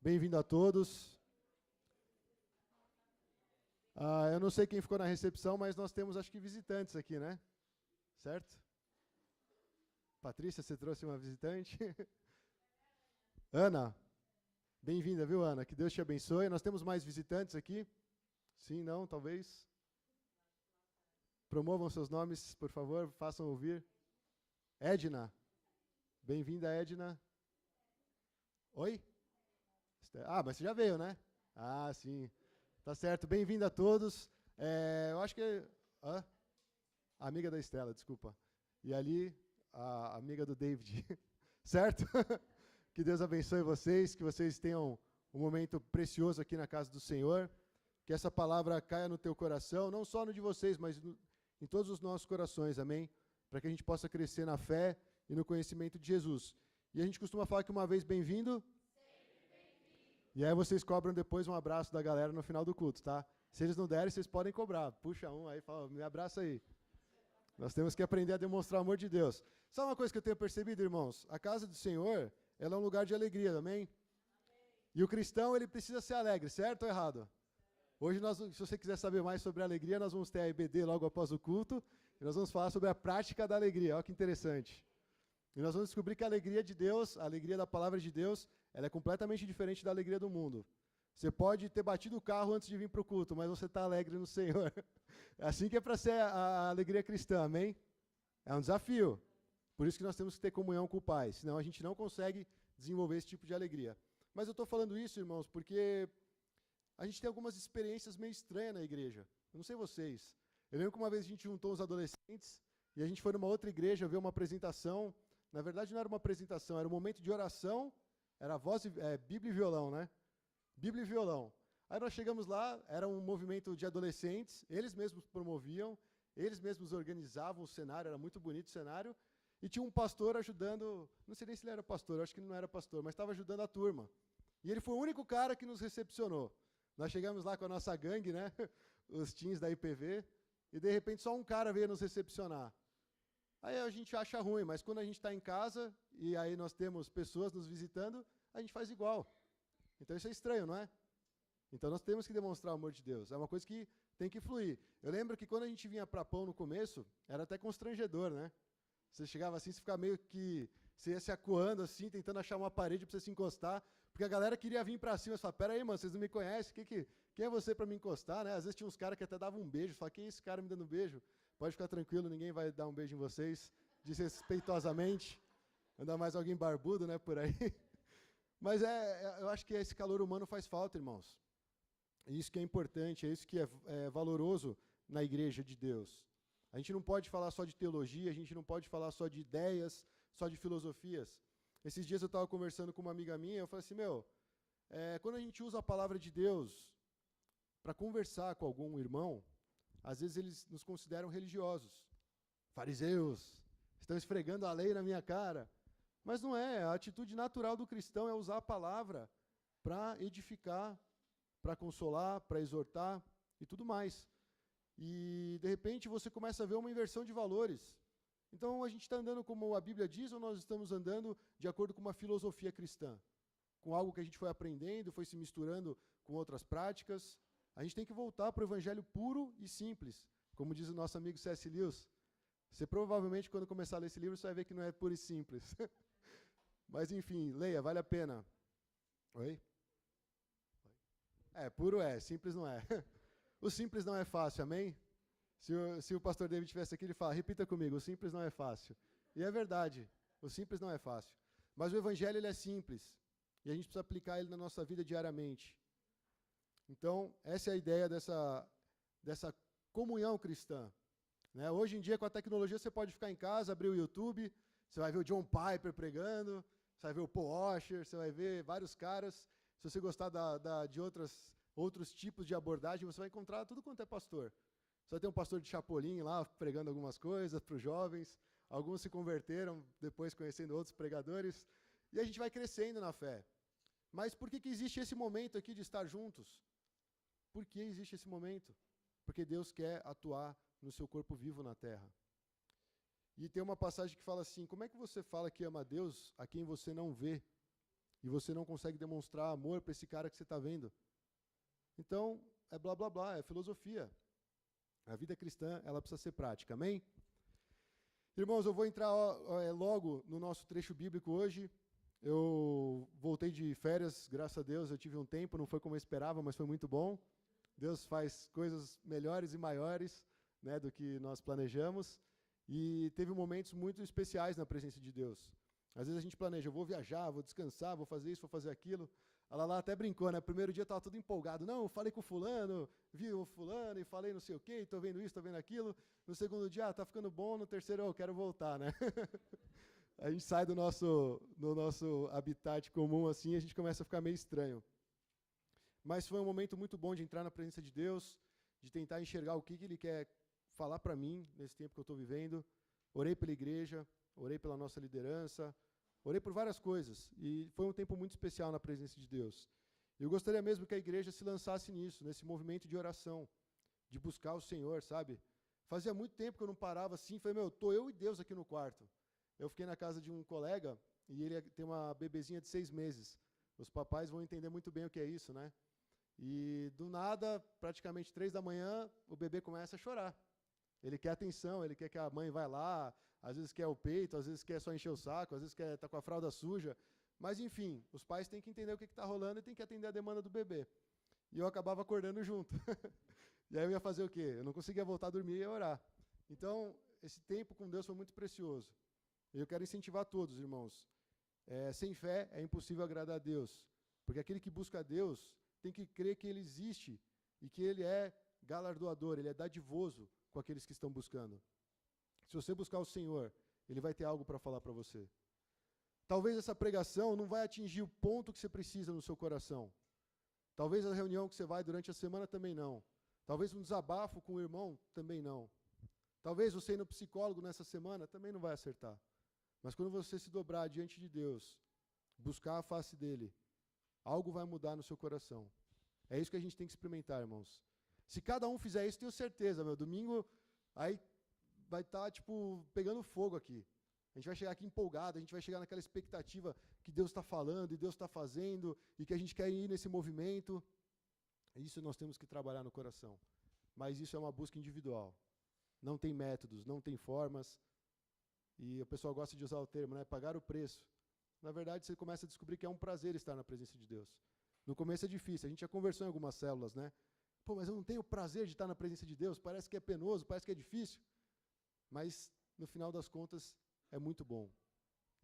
Bem-vindo a todos. Eu não sei quem ficou na recepção, mas nós temos, acho que, visitantes aqui, né? Certo? Patrícia, você trouxe uma visitante? Ana, bem-vinda, viu, Ana? Que Deus te abençoe. Nós temos mais visitantes aqui? Sim, não, talvez? Promovam seus nomes, por favor, façam ouvir. Edna, bem-vinda, Edna. Oi? Mas você já veio, né? Ah, sim. Tá certo, bem-vindo a todos. Eu acho que... A amiga da Estela, desculpa. E ali, a amiga do David. Certo? Que Deus abençoe vocês, que vocês tenham um momento precioso aqui na casa do Senhor. Que essa palavra caia no teu coração, não só no de vocês, mas em todos os nossos corações, amém? Para que a gente possa crescer na fé e no conhecimento de Jesus. E a gente costuma falar que uma vez bem-vindo... E aí vocês cobram depois um abraço da galera no final do culto, tá? Se eles não derem, vocês podem cobrar. Puxa um aí, fala, me abraça aí. Nós temos que aprender a demonstrar o amor de Deus. Sabe uma coisa que eu tenho percebido, irmãos? A casa do Senhor, ela é um lugar de alegria, amém? E o cristão, ele precisa ser alegre, certo ou errado? Hoje, se você quiser saber mais sobre a alegria, nós vamos ter a IBD logo após o culto, e nós vamos falar sobre a prática da alegria. Olha que interessante. E nós vamos descobrir que a alegria de Deus, a alegria da palavra de Deus, ela é completamente diferente da alegria do mundo. Você pode ter batido o carro antes de vir para o culto, mas você está alegre no Senhor. É assim que é para ser a alegria cristã, amém? É um desafio. Por isso que nós temos que ter comunhão com o Pai, senão a gente não consegue desenvolver esse tipo de alegria. Mas eu estou falando isso, irmãos, porque a gente tem algumas experiências meio estranhas na igreja. Eu não sei vocês. Eu lembro que uma vez a gente juntou uns adolescentes e a gente foi numa outra igreja ver uma apresentação. Na verdade, não era uma apresentação, era um momento de oração, era Bíblia e violão, né? Bíblia e violão. Aí nós chegamos lá, era um movimento de adolescentes, eles mesmos promoviam, eles mesmos organizavam o cenário, era muito bonito o cenário, e tinha um pastor ajudando, não sei nem se ele era pastor, eu acho que ele não era pastor, mas estava ajudando a turma. E ele foi o único cara que nos recepcionou. Nós chegamos lá com a nossa gangue, né? Os teens da IPV, e de repente só um cara veio nos recepcionar. Aí a gente acha ruim, mas quando a gente está em casa e aí nós temos pessoas nos visitando, a gente faz igual. Então isso é estranho, não é? Então nós temos que demonstrar o amor de Deus. É uma coisa que tem que fluir. Eu lembro que quando a gente vinha para Pão no começo, era até constrangedor, né? Você chegava assim, você ficava meio que... Você ia se acuando assim, tentando achar uma parede para você se encostar, porque a galera queria vir para cima. Você fala, pera aí, mano, vocês não me conhecem, quem é você para me encostar, né? Às vezes tinha uns caras que até davam um beijo. Você fala, quem é esse cara me dando um beijo? Pode ficar tranquilo, ninguém vai dar um beijo em vocês, desrespeitosamente. Ainda mais alguém barbudo, né, por aí. Mas eu acho que esse calor humano faz falta, irmãos. É isso que é importante, é isso que é valoroso na igreja de Deus. A gente não pode falar só de teologia, a gente não pode falar só de ideias, só de filosofias. Esses dias eu estava conversando com uma amiga minha, eu falei assim, quando a gente usa a palavra de Deus para conversar com algum irmão, às vezes eles nos consideram religiosos. Fariseus, estão esfregando a lei na minha cara. Mas não é, a atitude natural do cristão é usar a palavra para edificar, para consolar, para exortar e tudo mais. E, de repente, você começa a ver uma inversão de valores. Então, a gente está andando como a Bíblia diz ou nós estamos andando de acordo com uma filosofia cristã? Com algo que a gente foi aprendendo, foi se misturando com outras práticas. A gente tem que voltar para o evangelho puro e simples. Como diz o nosso amigo C.S. Lewis. Você provavelmente, quando começar a ler esse livro, você vai ver que não é puro e simples. Mas, enfim, leia, vale a pena. Oi? Puro é, simples não é. O simples não é fácil, amém? Se o pastor David estivesse aqui, ele fala, repita comigo, o simples não é fácil. E é verdade, o simples não é fácil. Mas o evangelho ele é simples. E a gente precisa aplicar ele na nossa vida diariamente. Então, essa é a ideia dessa comunhão cristã. Né? Hoje em dia, com a tecnologia, você pode ficar em casa, abrir o YouTube, você vai ver o John Piper pregando, você vai ver o Paul Washer, você vai ver vários caras. Se você gostar de outros tipos de abordagem, você vai encontrar tudo quanto é pastor. Você vai ter um pastor de Chapolin lá, pregando algumas coisas para os jovens. Alguns se converteram, depois conhecendo outros pregadores. E a gente vai crescendo na fé. Mas por que existe esse momento aqui de estar juntos? Por que existe esse momento? Porque Deus quer atuar no seu corpo vivo na terra. E tem uma passagem que fala assim, como é que você fala que ama a Deus a quem você não vê? e você não consegue demonstrar amor para esse cara que você está vendo. Então, é blá, blá, blá, é filosofia. A vida cristã, ela precisa ser prática, amém? Irmãos, eu vou entrar logo no nosso trecho bíblico hoje. Eu voltei de férias, graças a Deus, eu tive um tempo, não foi como eu esperava, mas foi muito bom. Deus faz coisas melhores e maiores, né, do que nós planejamos. E teve momentos muito especiais na presença de Deus. Às vezes a gente planeja, eu vou viajar, vou descansar, vou fazer isso, vou fazer aquilo. A Lala até brincou, né? Primeiro dia estava tudo empolgado. Não, falei com o fulano, vi o fulano e falei não sei o quê, estou vendo isso, estou vendo aquilo. No segundo dia, está ficando bom. No terceiro, eu quero voltar, né? A gente sai do nosso habitat comum assim e a gente começa a ficar meio estranho. Mas foi um momento muito bom de entrar na presença de Deus, de tentar enxergar o que Ele quer falar para mim nesse tempo que eu estou vivendo. Orei pela igreja, orei pela nossa liderança, orei por várias coisas. E foi um tempo muito especial na presença de Deus. Eu gostaria mesmo que a igreja se lançasse nisso, nesse movimento de oração, de buscar o Senhor, sabe? Fazia muito tempo que eu não parava assim, falei, estou eu e Deus aqui no quarto. Eu fiquei na casa de um colega e ele tem uma bebezinha de 6 meses. Os papais vão entender muito bem o que é isso, né? E do nada, praticamente 3 da manhã, o bebê começa a chorar. Ele quer atenção, ele quer que a mãe vá lá, às vezes quer o peito, às vezes quer só encher o saco, às vezes quer estar com a fralda suja. Mas, enfim, os pais têm que entender o que está rolando e têm que atender a demanda do bebê. E eu acabava acordando junto. E aí eu ia fazer o quê? Eu não conseguia voltar a dormir e ia orar. Então, esse tempo com Deus foi muito precioso. E eu quero incentivar todos, irmãos. Sem fé é impossível agradar a Deus. Porque aquele que busca a Deus tem que crer que Ele existe e que Ele é galardoador, Ele é dadivoso com aqueles que estão buscando. Se você buscar o Senhor, Ele vai ter algo para falar para você. Talvez essa pregação não vai atingir o ponto que você precisa no seu coração. Talvez a reunião que você vai durante a semana também não. Talvez um desabafo com o irmão também não. Talvez você ir no psicólogo nessa semana também não vai acertar. Mas quando você se dobrar diante de Deus, buscar a face dEle, algo vai mudar no seu coração. É isso que a gente tem que experimentar, irmãos. Se cada um fizer isso, tenho certeza, domingo aí vai estar, pegando fogo aqui. A gente vai chegar aqui empolgado, a gente vai chegar naquela expectativa que Deus está falando e Deus está fazendo e que a gente quer ir nesse movimento. Isso nós temos que trabalhar no coração. Mas isso é uma busca individual. Não tem métodos, não tem formas. E o pessoal gosta de usar o termo, né? Pagar o preço. Na verdade, você começa a descobrir que é um prazer estar na presença de Deus. No começo é difícil, a gente já conversou em algumas células, né? Pô, mas eu não tenho o prazer de estar na presença de Deus, parece que é penoso, parece que é difícil. Mas, no final das contas, é muito bom.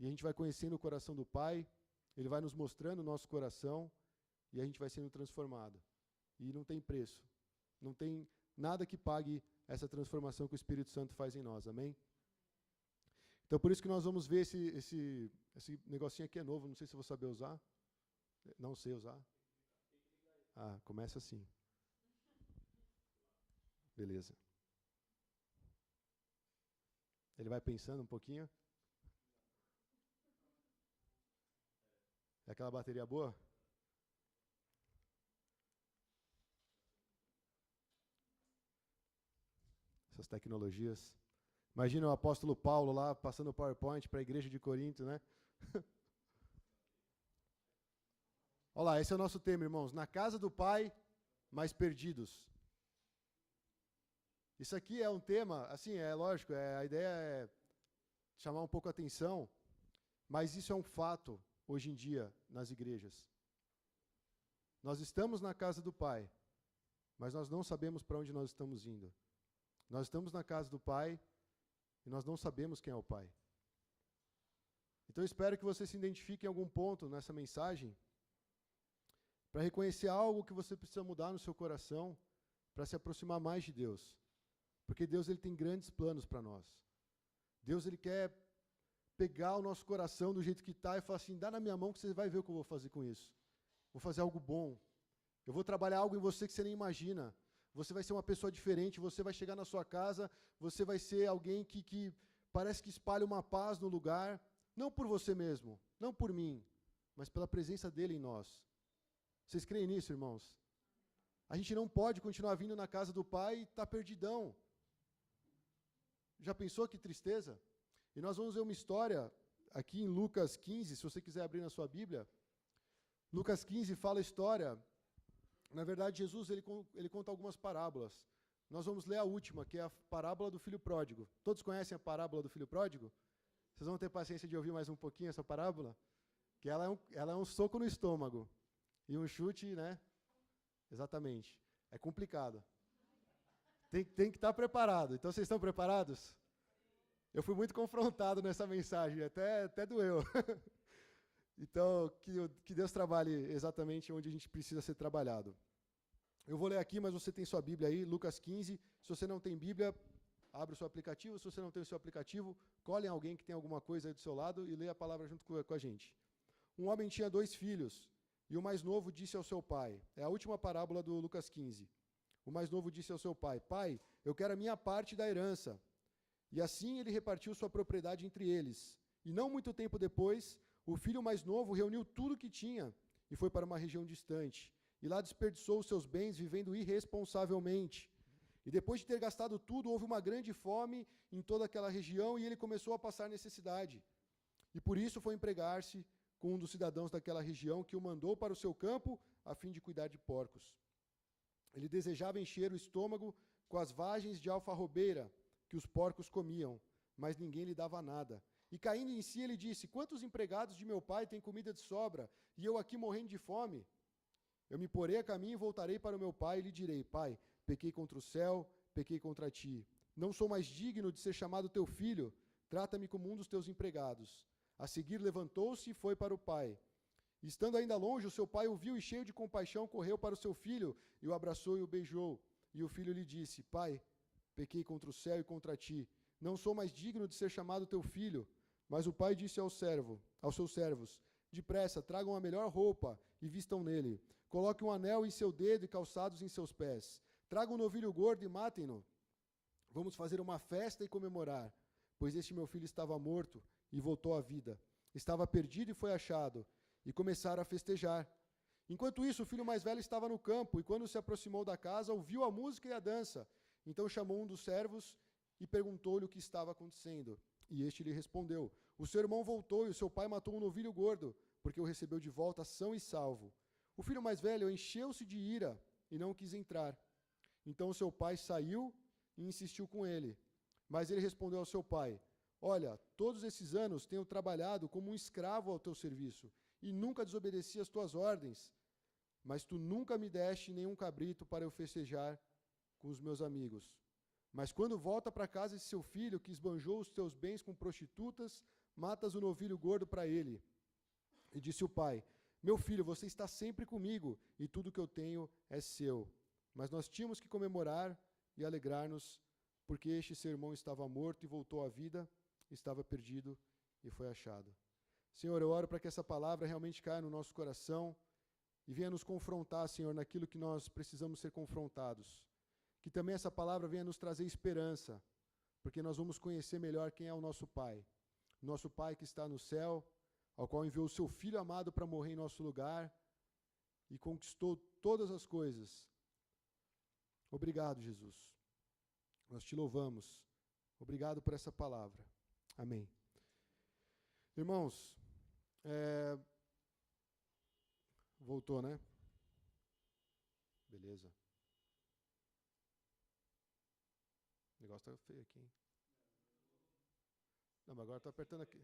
E a gente vai conhecendo o coração do Pai, Ele vai nos mostrando o nosso coração, e a gente vai sendo transformado. E não tem preço. Não tem nada que pague essa transformação que o Espírito Santo faz em nós, amém? Então, por isso que nós vamos ver esse negocinho aqui é novo, não sei se eu vou saber usar. Não sei usar. Ah, começa assim. Beleza. Ele vai pensando um pouquinho. É aquela bateria boa? Essas tecnologias. Imagina o apóstolo Paulo lá, passando o PowerPoint para a igreja de Corinto, né? Olha lá, esse é o nosso tema, irmãos. Na casa do Pai, mas perdidos. Isso aqui é um tema, assim, é lógico, a ideia é chamar um pouco a atenção, mas isso é um fato hoje em dia nas igrejas. Nós estamos na casa do Pai, mas nós não sabemos para onde nós estamos indo. Nós estamos na casa do Pai e nós não sabemos quem é o Pai. Então eu espero que você se identifique em algum ponto nessa mensagem para reconhecer algo que você precisa mudar no seu coração para se aproximar mais de Deus. Porque Deus ele tem grandes planos para nós. Deus ele quer pegar o nosso coração do jeito que está e falar assim, dá na minha mão que você vai ver o que eu vou fazer com isso. Vou fazer algo bom. Eu vou trabalhar algo em você que você nem imagina. Você vai ser uma pessoa diferente, você vai chegar na sua casa, você vai ser alguém que parece que espalha uma paz no lugar, não por você mesmo, não por mim, mas pela presença dele em nós. Vocês creem nisso, irmãos? A gente não pode continuar vindo na casa do Pai e estar perdidão. Já pensou que tristeza? E nós vamos ver uma história aqui em Lucas 15, se você quiser abrir na sua Bíblia. Lucas 15 fala a história. Na verdade, Jesus ele conta algumas parábolas. Nós vamos ler a última, que é a parábola do filho pródigo. Todos conhecem a parábola do filho pródigo? Vocês vão ter paciência de ouvir mais um pouquinho essa parábola? Que ela é um soco no estômago. E um chute, né? Exatamente. É complicado. Tem que estar preparado. Então, vocês estão preparados? Eu fui muito confrontado nessa mensagem, até doeu. Então, que Deus trabalhe exatamente onde a gente precisa ser trabalhado. Eu vou ler aqui, mas você tem sua Bíblia aí, Lucas 15. Se você não tem Bíblia, abre o seu aplicativo. Se você não tem o seu aplicativo, colhe alguém que tem alguma coisa aí do seu lado e lê a palavra junto com a gente. Um homem tinha 2 filhos, e o mais novo disse ao seu pai, é a última parábola do Lucas 15. O mais novo disse ao seu pai, pai, eu quero a minha parte da herança. E assim ele repartiu sua propriedade entre eles. E não muito tempo depois, o filho mais novo reuniu tudo o que tinha e foi para uma região distante. E lá desperdiçou os seus bens vivendo irresponsavelmente. E depois de ter gastado tudo, houve uma grande fome em toda aquela região e ele começou a passar necessidade. E por isso foi empregar-se com um dos cidadãos daquela região que o mandou para o seu campo a fim de cuidar de porcos. Ele desejava encher o estômago com as vagens de alfarrobeira que os porcos comiam, mas ninguém lhe dava nada. E caindo em si, ele disse, quantos empregados de meu pai têm comida de sobra, e eu aqui morrendo de fome? Eu me porei a caminho e voltarei para o meu pai, e lhe direi, pai, pequei contra o céu, pequei contra ti. Não sou mais digno de ser chamado teu filho, trata-me como um dos teus empregados. A seguir levantou-se e foi para o pai. E estando ainda longe, o seu pai o viu e cheio de compaixão correu para o seu filho, e o abraçou e o beijou. E o filho lhe disse, pai, pequei contra o céu e contra ti. Não sou mais digno de ser chamado teu filho. Mas o pai disse aos seus servos, depressa, tragam a melhor roupa e vistam nele. Coloquem um anel em seu dedo e calçados em seus pés. Tragam um novilho gordo e matem-no. Vamos fazer uma festa e comemorar, pois este meu filho estava morto e voltou à vida. Estava perdido e foi achado. E começaram a festejar. Enquanto isso, o filho mais velho estava no campo, e quando se aproximou da casa, ouviu a música e a dança. Então chamou um dos servos e perguntou-lhe o que estava acontecendo. E este lhe respondeu, o seu irmão voltou e o seu pai matou um novilho gordo, porque o recebeu de volta são e salvo. O filho mais velho encheu-se de ira e não quis entrar. Então o seu pai saiu e insistiu com ele. Mas ele respondeu ao seu pai, olha, todos esses anos tenho trabalhado como um escravo ao teu serviço, e nunca desobedeci às tuas ordens. Mas tu nunca me deste nenhum cabrito para eu festejar com os meus amigos. Mas quando volta para casa de seu filho, que esbanjou os teus bens com prostitutas, matas o novilho gordo para ele. E disse o pai, meu filho, você está sempre comigo, e tudo que eu tenho é seu. Mas nós tínhamos que comemorar e alegrar-nos, porque este seu irmão estava morto e voltou à vida, estava perdido e foi achado. Senhor, eu oro para que essa palavra realmente caia no nosso coração e venha nos confrontar, Senhor, naquilo que nós precisamos ser confrontados. Que também essa palavra venha nos trazer esperança, porque nós vamos conhecer melhor quem é o nosso Pai. Nosso Pai que está no céu, ao qual enviou o seu Filho amado para morrer em nosso lugar e conquistou todas as coisas. Obrigado, Jesus. Nós te louvamos. Obrigado por essa palavra. Amém. Irmãos, voltou, né? Beleza. O negócio tá feio aqui, hein? Não, mas agora eu tô apertando aqui.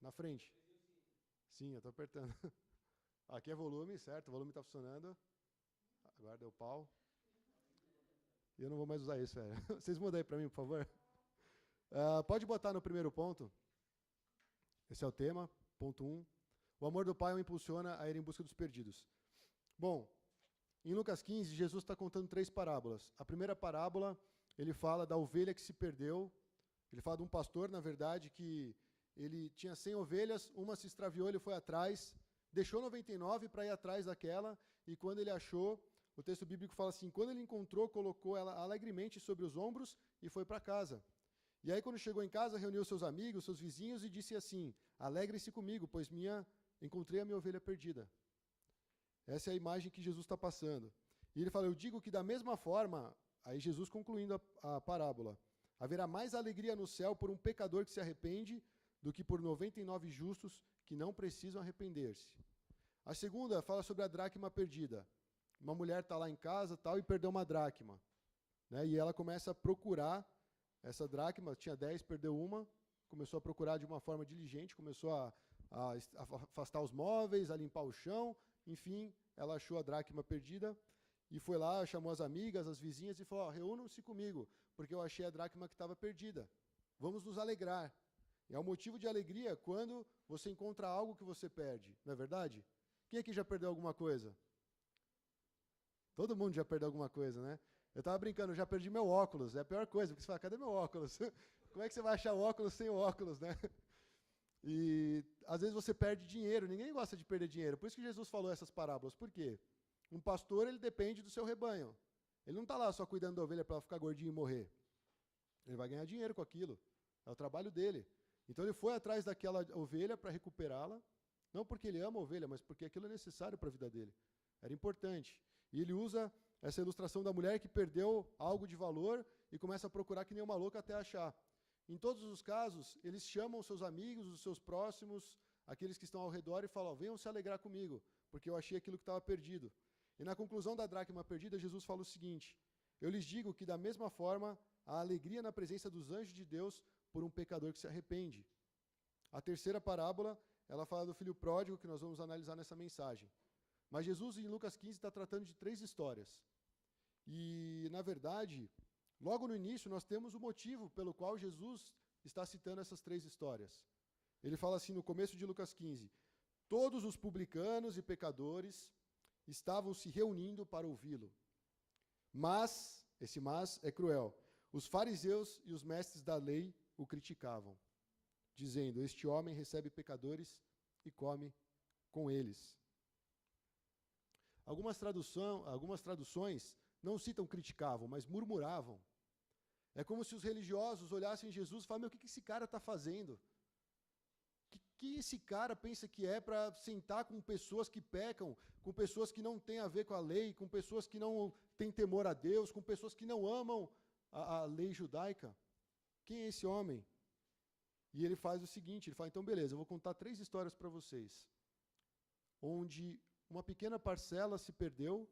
Na frente? Sim, eu tô apertando. Aqui é volume, certo? O volume tá funcionando. Agora deu pau. E eu não vou mais usar isso, velho. Vocês mudam aí para mim, por favor. Pode botar no primeiro ponto. Esse é o tema, ponto 1. O amor do Pai o impulsiona a ir em busca dos perdidos. Bom, em Lucas 15, Jesus está contando 3 parábolas. A primeira parábola, ele fala da ovelha que se perdeu. Ele fala de um pastor, na verdade, que ele tinha 100 ovelhas, uma se extraviou, ele foi atrás, deixou 99 para ir atrás daquela, e quando ele achou, o texto bíblico fala assim, quando ele encontrou, colocou ela alegremente sobre os ombros e foi para casa. E aí, quando chegou em casa, reuniu seus amigos, seus vizinhos e disse assim, alegrem-se comigo, pois encontrei a minha ovelha perdida. Essa é a imagem que Jesus está passando. E ele fala, eu digo que da mesma forma, aí Jesus concluindo a parábola, haverá mais alegria no céu por um pecador que se arrepende do que por 99 justos que não precisam arrepender-se. A segunda fala sobre a dracma perdida. Uma mulher está lá em casa tal, e perdeu uma dracma. Né? E ela começa a procurar essa dracma, tinha 10, perdeu uma, começou a procurar de uma forma diligente, começou a afastar os móveis, a limpar o chão, enfim, ela achou a dracma perdida e foi lá, chamou as amigas, as vizinhas e falou, ó, reúnam-se comigo, porque eu achei a dracma que estava perdida. Vamos nos alegrar. E é um motivo de alegria quando você encontra algo que você perde, não é verdade? Quem aqui já perdeu alguma coisa? Todo mundo já perdeu alguma coisa, né? Eu estava brincando, eu já perdi meu óculos, é a pior coisa, porque você fala, cadê meu óculos? Como é que você vai achar o óculos sem o óculos, né? E às vezes você perde dinheiro, ninguém gosta de perder dinheiro, por isso que Jesus falou essas parábolas. Por quê? Um pastor, ele depende do seu rebanho. Ele não está lá só cuidando da ovelha para ela ficar gordinha e morrer. Ele vai ganhar dinheiro com aquilo, é o trabalho dele. Então ele foi atrás daquela ovelha para recuperá-la, não porque ele ama a ovelha, mas porque aquilo é necessário para a vida dele. Era importante. E ele usa essa ilustração da mulher que perdeu algo de valor e começa a procurar que nem uma louca até achar. Em todos os casos, eles chamam os seus amigos, os seus próximos, aqueles que estão ao redor e falam, venham se alegrar comigo, porque eu achei aquilo que estava perdido. E na conclusão da dracma perdida, Jesus fala o seguinte, eu lhes digo que da mesma forma, há alegria na presença dos anjos de Deus por um pecador que se arrepende. A terceira parábola, ela fala do filho pródigo, que nós vamos analisar nessa mensagem. Mas Jesus, em Lucas 15, está tratando de 3 histórias. E, na verdade, logo no início, nós temos o motivo pelo qual Jesus está citando essas 3 histórias. Ele fala assim no começo de Lucas 15, todos os publicanos e pecadores estavam se reunindo para ouvi-lo. Mas, esse mas é cruel, os fariseus e os mestres da lei o criticavam, dizendo, este homem recebe pecadores e come com eles. Algumas traduções não citam criticavam, mas murmuravam. É como se os religiosos olhassem Jesus e falassem, o que esse cara está fazendo? O que esse cara pensa que é para sentar com pessoas que pecam, com pessoas que não têm a ver com a lei, com pessoas que não têm temor a Deus, com pessoas que não amam a lei judaica? Quem é esse homem? E ele faz o seguinte, ele fala, então beleza, eu vou contar 3 histórias para vocês, onde uma pequena parcela se perdeu,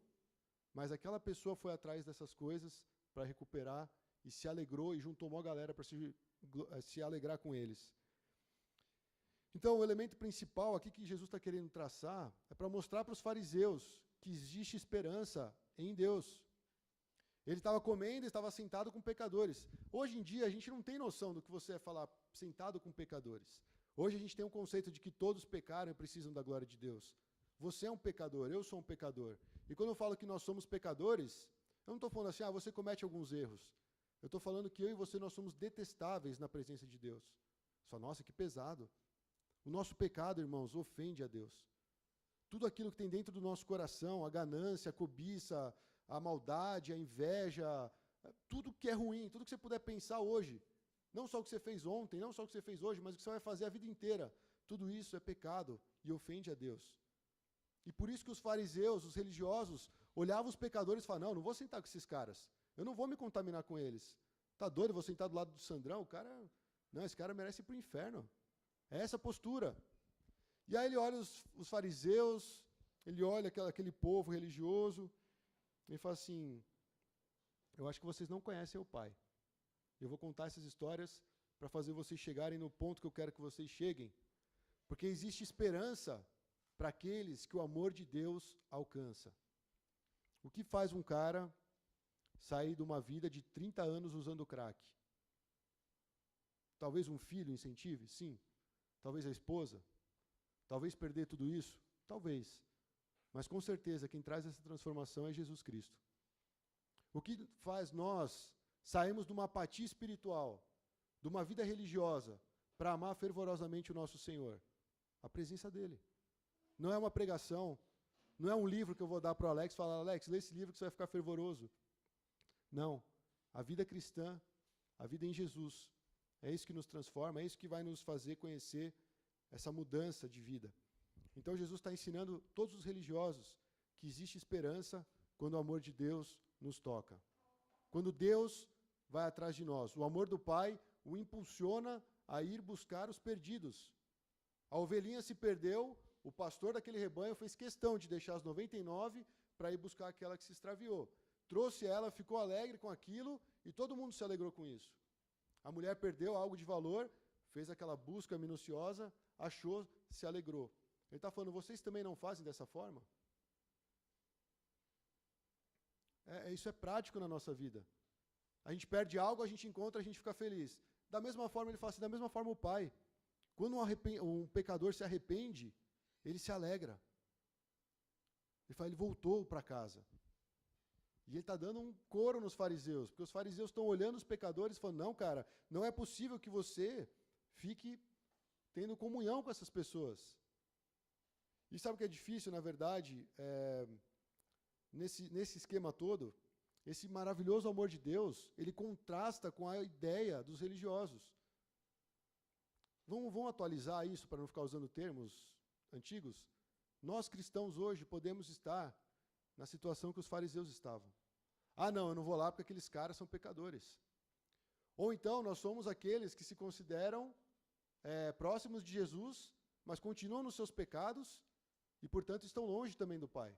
mas aquela pessoa foi atrás dessas coisas para recuperar e se alegrou e juntou uma galera para se alegrar com eles. Então, o elemento principal aqui que Jesus está querendo traçar é para mostrar para os fariseus que existe esperança em Deus. Ele estava comendo, estava sentado com pecadores. Hoje em dia, a gente não tem noção do que você é falar sentado com pecadores. Hoje a gente tem um conceito de que todos pecaram e precisam da glória de Deus. Você é um pecador, eu sou um pecador. E quando eu falo que nós somos pecadores, eu não estou falando assim, você comete alguns erros. Eu estou falando que eu e você, nós somos detestáveis na presença de Deus. Só, nossa, que pesado. O nosso pecado, irmãos, ofende a Deus. Tudo aquilo que tem dentro do nosso coração, a ganância, a cobiça, a maldade, a inveja, tudo que é ruim, tudo que você puder pensar hoje, não só o que você fez ontem, não só o que você fez hoje, mas o que você vai fazer a vida inteira, tudo isso é pecado e ofende a Deus. E por isso que os fariseus, os religiosos, olhavam os pecadores e falavam, não vou sentar com esses caras, eu não vou me contaminar com eles. Tá doido, eu vou sentar do lado do Sandrão, esse cara merece ir para o inferno. É essa a postura. E aí ele olha os fariseus, ele olha aquele povo religioso, e fala assim, eu acho que vocês não conhecem o Pai. Eu vou contar essas histórias para fazer vocês chegarem no ponto que eu quero que vocês cheguem, porque existe esperança para aqueles que o amor de Deus alcança. O que faz um cara sair de uma vida de 30 anos usando crack? Talvez um filho incentive? Sim. Talvez a esposa? Talvez perder tudo isso? Talvez. Mas com certeza quem traz essa transformação é Jesus Cristo. O que faz nós sairmos de uma apatia espiritual, de uma vida religiosa, para amar fervorosamente o nosso Senhor? A presença dEle. Não é uma pregação, não é um livro que eu vou dar para o Alex e falar, Alex, lê esse livro que você vai ficar fervoroso. Não. A vida cristã, a vida em Jesus, é isso que nos transforma, é isso que vai nos fazer conhecer essa mudança de vida. Então Jesus está ensinando todos os religiosos que existe esperança quando o amor de Deus nos toca. Quando Deus vai atrás de nós. O amor do Pai o impulsiona a ir buscar os perdidos. A ovelhinha se perdeu, O pastor daquele rebanho fez questão de deixar as 99 para ir buscar aquela que se extraviou. Trouxe ela, ficou alegre com aquilo e todo mundo se alegrou com isso. A mulher perdeu algo de valor, fez aquela busca minuciosa, achou, se alegrou. Ele está falando, vocês também não fazem dessa forma? Isso é prático na nossa vida. A gente perde algo, a gente encontra, a gente fica feliz. Da mesma forma, ele fala assim, da mesma forma o pai. Quando um pecador se arrepende, ele se alegra. Ele fala, ele voltou para casa. E ele está dando um coro nos fariseus, porque os fariseus estão olhando os pecadores e falando, não, cara, não é possível que você fique tendo comunhão com essas pessoas. E sabe o que é difícil, na verdade, nesse esquema todo? Esse maravilhoso amor de Deus, ele contrasta com a ideia dos religiosos. Vamos atualizar isso para não ficar usando termos antigos? Nós cristãos hoje podemos estar na situação que os fariseus estavam. Ah, não, eu não vou lá porque aqueles caras são pecadores. Ou então nós somos aqueles que se consideram próximos de Jesus, mas continuam nos seus pecados e, portanto, estão longe também do Pai.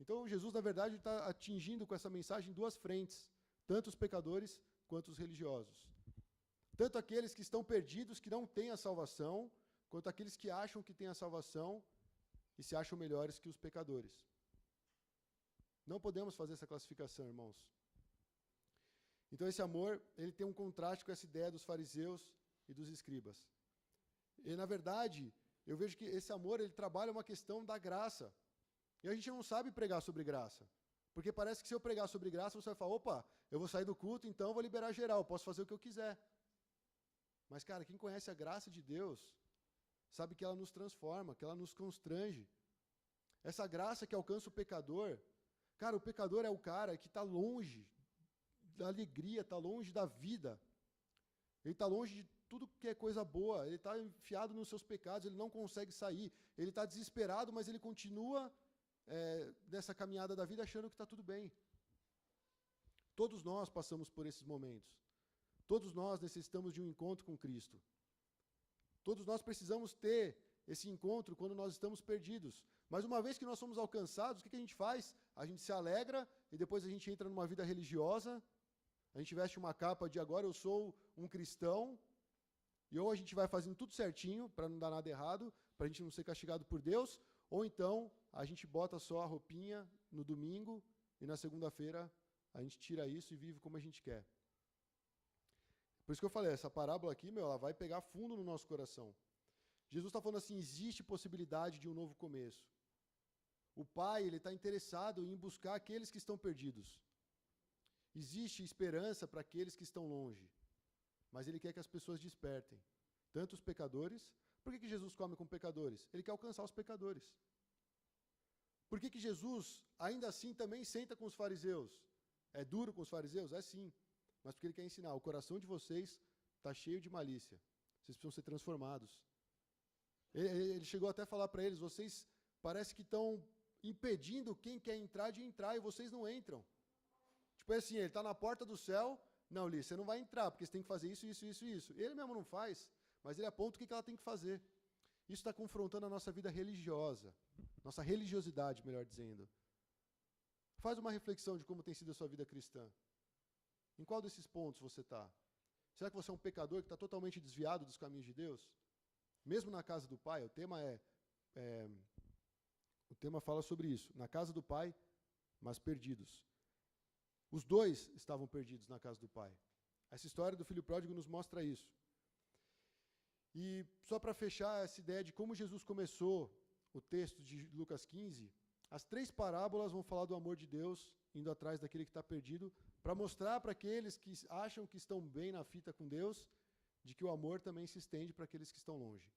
Então, Jesus, na verdade, está atingindo com essa mensagem duas frentes, tanto os pecadores quanto os religiosos. Tanto aqueles que estão perdidos, que não têm a salvação, quanto aqueles que acham que têm a salvação e se acham melhores que os pecadores. Não podemos fazer essa classificação, irmãos. Então, esse amor, ele tem um contraste com essa ideia dos fariseus e dos escribas. E, na verdade, eu vejo que esse amor, ele trabalha uma questão da graça. E a gente não sabe pregar sobre graça. Porque parece que se eu pregar sobre graça, você vai falar, opa, eu vou sair do culto, então eu vou liberar geral, posso fazer o que eu quiser. Mas, cara, quem conhece a graça de Deus, sabe que ela nos transforma, que ela nos constrange. Essa graça que alcança o pecador, cara, o pecador é o cara que está longe da alegria, está longe da vida. Ele está longe de tudo que é coisa boa, ele está enfiado nos seus pecados, ele não consegue sair, ele está desesperado, mas ele continua nessa caminhada da vida achando que está tudo bem. Todos nós passamos por esses momentos. Todos nós necessitamos de um encontro com Cristo. Todos nós precisamos ter esse encontro quando nós estamos perdidos. Mas uma vez que nós somos alcançados, o que a gente faz? A gente se alegra e depois a gente entra numa vida religiosa, a gente veste uma capa de agora eu sou um cristão, e ou a gente vai fazendo tudo certinho para não dar nada errado, para a gente não ser castigado por Deus, ou então a gente bota só a roupinha no domingo e na segunda-feira a gente tira isso e vive como a gente quer. Por isso que eu falei, essa parábola aqui, ela vai pegar fundo no nosso coração. Jesus está falando assim, existe possibilidade de um novo começo. O Pai, ele está interessado em buscar aqueles que estão perdidos. Existe esperança para aqueles que estão longe. Mas ele quer que as pessoas despertem. Tanto os pecadores. Por que Jesus come com pecadores? Ele quer alcançar os pecadores. Por que Jesus, ainda assim, também senta com os fariseus? É duro com os fariseus? É sim. Mas porque ele quer ensinar, o coração de vocês está cheio de malícia. Vocês precisam ser transformados. Ele chegou até a falar para eles, vocês parece que estão impedindo quem quer entrar de entrar e vocês não entram. Tipo assim, ele está na porta do céu, não, Li, você não vai entrar, porque você tem que fazer isso, isso, isso, isso. Ele mesmo não faz, mas ele aponta o que ela tem que fazer. Isso está confrontando a nossa vida religiosa, nossa religiosidade, melhor dizendo. Faz uma reflexão de como tem sido a sua vida cristã. Em qual desses pontos você está? Será que você é um pecador que está totalmente desviado dos caminhos de Deus? Mesmo na casa do Pai, o tema fala sobre isso. Na casa do Pai, mas perdidos. Os dois estavam perdidos na casa do Pai. Essa história do filho pródigo nos mostra isso. E só para fechar essa ideia de como Jesus começou o texto de Lucas 15, as 3 parábolas vão falar do amor de Deus indo atrás daquele que está perdido, para mostrar para aqueles que acham que estão bem na fita com Deus, de que o amor também se estende para aqueles que estão longe.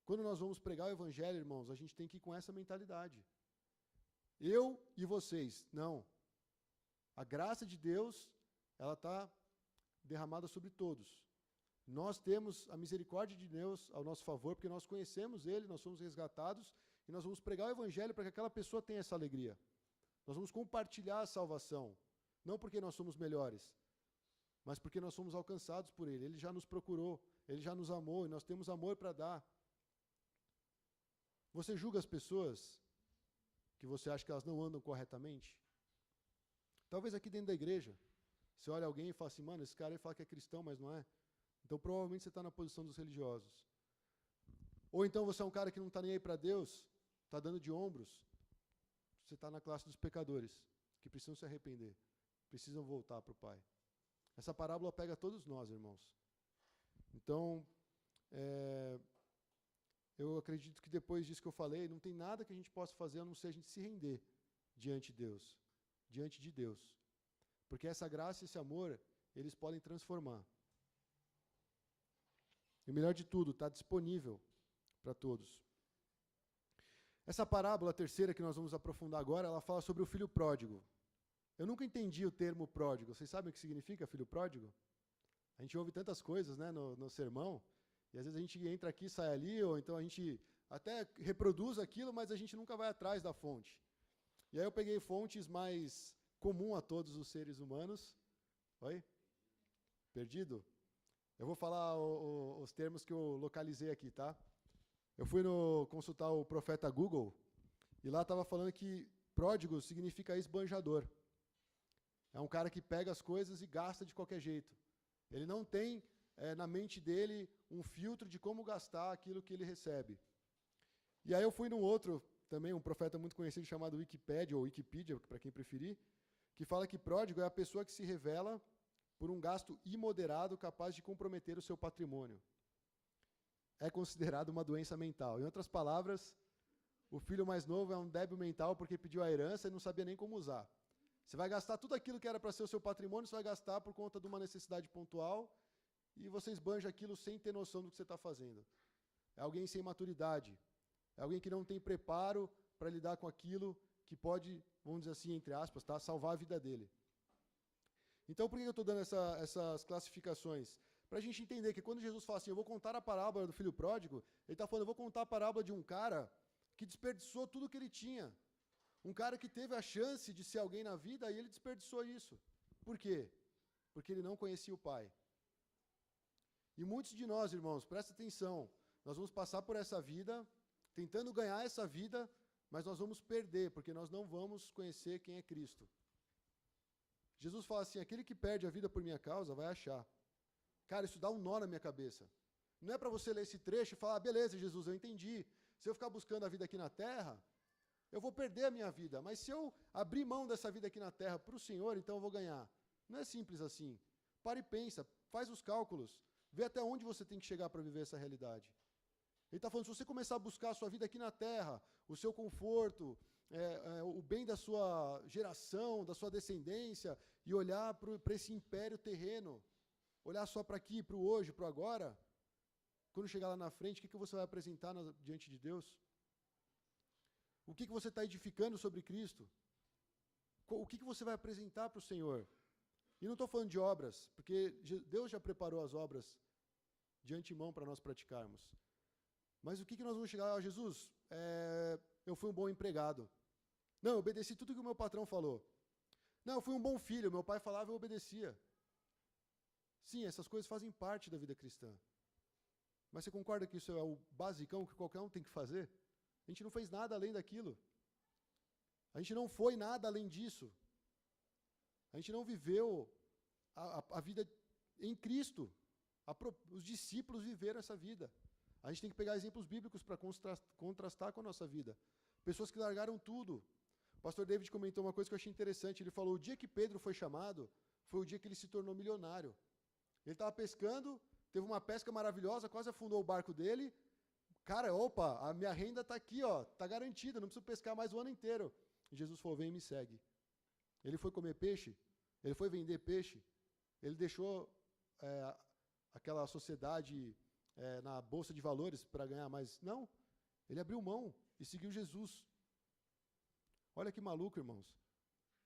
Quando nós vamos pregar o evangelho, irmãos, a gente tem que ir com essa mentalidade. Eu e vocês, não. A graça de Deus, ela está derramada sobre todos. Nós temos a misericórdia de Deus ao nosso favor, porque nós conhecemos Ele, nós somos resgatados, e nós vamos pregar o evangelho para que aquela pessoa tenha essa alegria. Nós vamos compartilhar a salvação, não porque nós somos melhores, mas porque nós somos alcançados por Ele. Ele já nos procurou, Ele já nos amou, e nós temos amor para dar. Você julga as pessoas que você acha que elas não andam corretamente? Talvez aqui dentro da igreja, você olha alguém e fala assim, mano, esse cara aí fala que é cristão, mas não é. Então provavelmente você está na posição dos religiosos. Ou então você é um cara que não está nem aí para Deus, está dando de ombros. Você está na classe dos pecadores, que precisam se arrepender, precisam voltar para o Pai. Essa parábola pega todos nós, irmãos. Então, eu acredito que depois disso que eu falei, não tem nada que a gente possa fazer a não ser a gente se render diante de Deus. Porque essa graça e esse amor, eles podem transformar. E o melhor de tudo, está disponível para todos. Essa parábola, a terceira que nós vamos aprofundar agora, ela fala sobre o filho pródigo. Eu nunca entendi o termo pródigo. Vocês sabem o que significa filho pródigo? A gente ouve tantas coisas, né, no sermão, e às vezes a gente entra aqui, sai ali, ou então a gente até reproduz aquilo, mas a gente nunca vai atrás da fonte. E aí eu peguei fontes mais comuns a todos os seres humanos. Oi? Perdido? Eu vou falar os termos que eu localizei aqui, tá? Eu fui consultar o profeta Google, e lá estava falando que pródigo significa esbanjador. É um cara que pega as coisas e gasta de qualquer jeito. Ele não tem na mente dele um filtro de como gastar aquilo que ele recebe. E aí eu fui num outro, também um profeta muito conhecido chamado Wikipedia, ou Wikipedia, para quem preferir, que fala que pródigo é a pessoa que se revela por um gasto imoderado capaz de comprometer o seu patrimônio. É considerado uma doença mental. Em outras palavras, o filho mais novo é um débil mental porque pediu a herança e não sabia nem como usar. Você vai gastar tudo aquilo que era para ser o seu patrimônio, você vai gastar por conta de uma necessidade pontual e você esbanja aquilo sem ter noção do que você está fazendo. É alguém sem maturidade. É alguém que não tem preparo para lidar com aquilo que pode, vamos dizer assim, entre aspas, tá, salvar a vida dele. Então, por que eu estou dando essas classificações? Para a gente entender que quando Jesus fala assim, eu vou contar a parábola do filho pródigo, ele está falando, eu vou contar a parábola de um cara que desperdiçou tudo que ele tinha. Um cara que teve a chance de ser alguém na vida e ele desperdiçou isso. Por quê? Porque ele não conhecia o Pai. E muitos de nós, irmãos, presta atenção, nós vamos passar por essa vida, tentando ganhar essa vida, mas nós vamos perder, porque nós não vamos conhecer quem é Cristo. Jesus fala assim, aquele que perde a vida por minha causa vai achar. Cara, isso dá um nó na minha cabeça. Não é para você ler esse trecho e falar, beleza, Jesus, eu entendi. Se eu ficar buscando a vida aqui na terra, eu vou perder a minha vida. Mas se eu abrir mão dessa vida aqui na terra para o Senhor, então eu vou ganhar. Não é simples assim. Para e pensa, faz os cálculos, vê até onde você tem que chegar para viver essa realidade. Ele está falando, se você começar a buscar a sua vida aqui na terra, o seu conforto, o bem da sua geração, da sua descendência, e olhar para esse império terreno, olhar só para aqui, para o hoje, para o agora, quando chegar lá na frente, o que você vai apresentar diante de Deus? O que você está edificando sobre Cristo? O que você vai apresentar para o Senhor? E não estou falando de obras, porque Deus já preparou as obras de antemão para nós praticarmos. Mas o que nós vamos chegar? Jesus, eu fui um bom empregado. Não, eu obedeci tudo que o meu patrão falou. Não, eu fui um bom filho, meu pai falava e eu obedecia. Sim, essas coisas fazem parte da vida cristã. Mas você concorda que isso é o basicão que qualquer um tem que fazer? A gente não fez nada além daquilo. A gente não foi nada além disso. A gente não viveu a vida em Cristo. Os discípulos viveram essa vida. A gente tem que pegar exemplos bíblicos para contrastar com a nossa vida. Pessoas que largaram tudo. O pastor David comentou uma coisa que eu achei interessante. Ele falou, o dia que Pedro foi chamado, foi o dia que ele se tornou milionário. Ele estava pescando, teve uma pesca maravilhosa, quase afundou o barco dele. Cara, opa, a minha renda está aqui, ó, está garantida, não preciso pescar mais o ano inteiro. E Jesus falou, vem e me segue. Ele foi comer peixe, ele foi vender peixe, ele deixou aquela sociedade na bolsa de valores para ganhar mais. Não, ele abriu mão e seguiu Jesus. Olha que maluco, irmãos.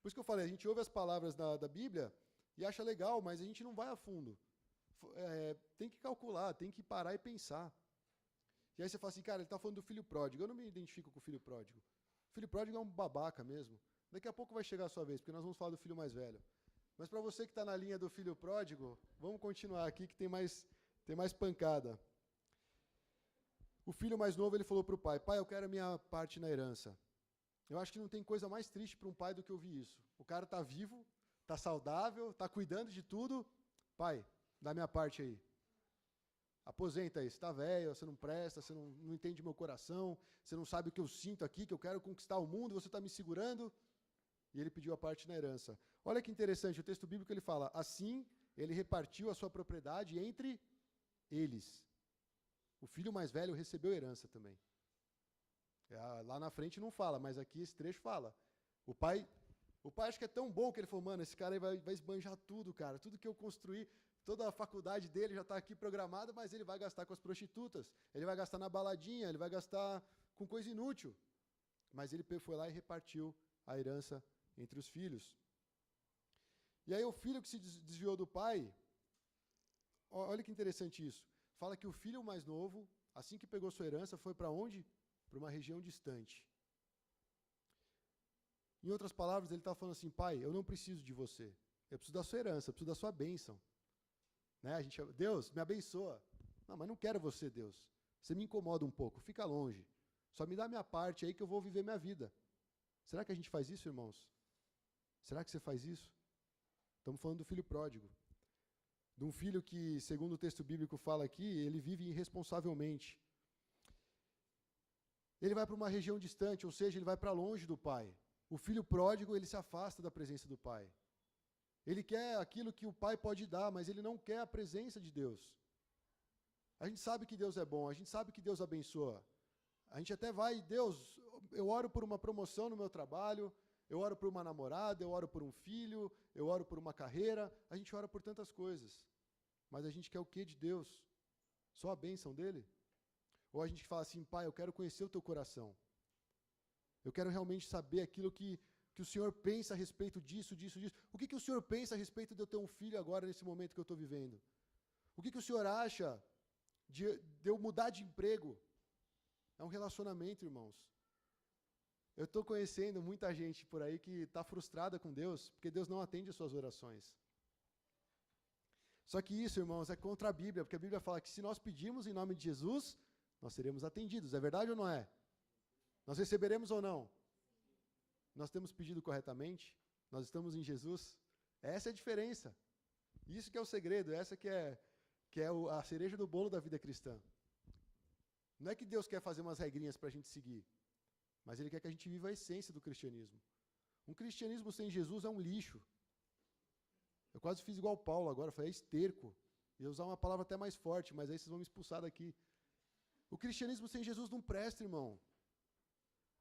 Por isso que eu falei, a gente ouve as palavras da Bíblia e acha legal, mas a gente não vai a fundo. Tem que calcular, tem que parar e pensar. E aí você fala assim, cara, ele está falando do filho pródigo. Eu não me identifico com o filho pródigo. O filho pródigo é um babaca mesmo. Daqui a pouco vai chegar a sua vez, porque nós vamos falar do filho mais velho. Mas para você que está na linha do filho pródigo, vamos continuar aqui que tem mais pancada. O filho mais novo, ele falou para o pai, pai, eu quero a minha parte na herança. Eu acho que não tem coisa mais triste para um pai do que ouvir isso. O cara está vivo, está saudável, está cuidando de tudo. Pai, dá minha parte aí. Aposenta aí, você está velho, você não presta, você não entende meu coração, você não sabe o que eu sinto aqui, que eu quero conquistar o mundo, você está me segurando. E ele pediu a parte na herança. Olha que interessante, o texto bíblico ele fala, assim ele repartiu a sua propriedade entre eles. O filho mais velho recebeu herança também. Lá na frente não fala, mas aqui esse trecho fala. O pai acho que é tão bom que ele falou, mano, esse cara aí vai esbanjar tudo, cara. Tudo que eu construí, toda a faculdade dele já está aqui programada, mas ele vai gastar com as prostitutas, ele vai gastar na baladinha, ele vai gastar com coisa inútil. Mas ele foi lá e repartiu a herança entre os filhos. E aí o filho que se desviou do pai, olha que interessante isso. Fala que o filho mais novo, assim que pegou sua herança, foi para onde? Para uma região distante. Em outras palavras, ele está falando assim, pai, eu não preciso de você. Eu preciso da sua herança, eu preciso da sua bênção. Né? Deus, me abençoa. Não, mas não quero você, Deus. Você me incomoda um pouco, fica longe. Só me dá a minha parte aí que eu vou viver minha vida. Será que a gente faz isso, irmãos? Será que você faz isso? Estamos falando do filho pródigo. De um filho que, segundo o texto bíblico fala aqui, ele vive irresponsavelmente. Ele vai para uma região distante, ou seja, ele vai para longe do pai. O filho pródigo, ele se afasta da presença do pai. Ele quer aquilo que o pai pode dar, mas ele não quer a presença de Deus. A gente sabe que Deus é bom, a gente sabe que Deus abençoa. A gente até vai, Deus, eu oro por uma promoção no meu trabalho, eu oro por uma namorada, eu oro por um filho, eu oro por uma carreira, a gente ora por tantas coisas. Mas a gente quer o que de Deus? Só a bênção dele? Ou a gente fala assim, pai, eu quero conhecer o teu coração. Eu quero realmente saber aquilo que o Senhor pensa a respeito disso. O que o Senhor pensa a respeito de eu ter um filho agora, nesse momento que eu estou vivendo? O que o Senhor acha de eu mudar de emprego? É um relacionamento, irmãos. Eu estou conhecendo muita gente por aí que está frustrada com Deus, porque Deus não atende as suas orações. Só que isso, irmãos, é contra a Bíblia, porque a Bíblia fala que se nós pedirmos em nome de Jesus, nós seremos atendidos. É verdade ou não é? Nós receberemos ou não? Nós temos pedido corretamente? Nós estamos em Jesus? Essa é a diferença. Isso que é o segredo, essa que é a cereja do bolo da vida cristã. Não é que Deus quer fazer umas regrinhas para a gente seguir, mas Ele quer que a gente viva a essência do cristianismo. Um cristianismo sem Jesus é um lixo. Eu quase fiz igual Paulo agora, falei, é esterco. Ia usar uma palavra até mais forte, mas aí vocês vão me expulsar daqui. O cristianismo sem Jesus não presta, irmão.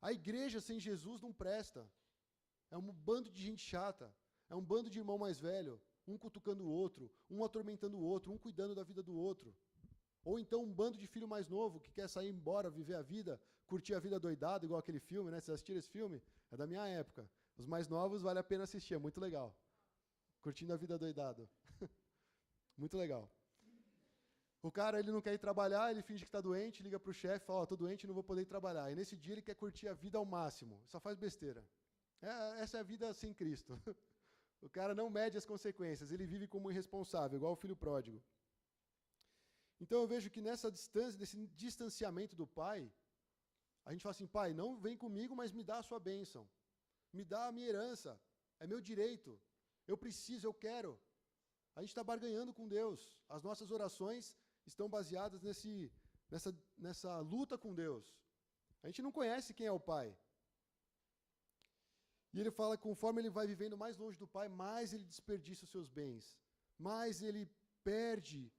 A igreja sem Jesus não presta. É um bando de gente chata. É um bando de irmão mais velho, um cutucando o outro, um atormentando o outro, um cuidando da vida do outro. Ou então um bando de filho mais novo que quer sair embora, viver a vida, curtir a vida doidado, igual aquele filme, né? Vocês assistiram esse filme? É da minha época. Os mais novos vale a pena assistir, é muito legal. Curtindo a vida doidado. Muito legal. O cara, ele não quer ir trabalhar, ele finge que está doente, liga para o chefe, fala, estou doente, não vou poder ir trabalhar. E nesse dia ele quer curtir a vida ao máximo. Só faz besteira. Essa é a vida sem Cristo. O cara não mede as consequências, ele vive como irresponsável, igual o filho pródigo. Então eu vejo que nessa distância, nesse distanciamento do pai, a gente fala assim, pai, não vem comigo, mas me dá a sua bênção. Me dá a minha herança. É meu direito. Eu preciso, eu quero. A gente está barganhando com Deus. As nossas orações estão baseadas nessa luta com Deus. A gente não conhece quem é o pai. E ele fala que conforme ele vai vivendo mais longe do pai, mais ele desperdiça os seus bens. Mais ele perde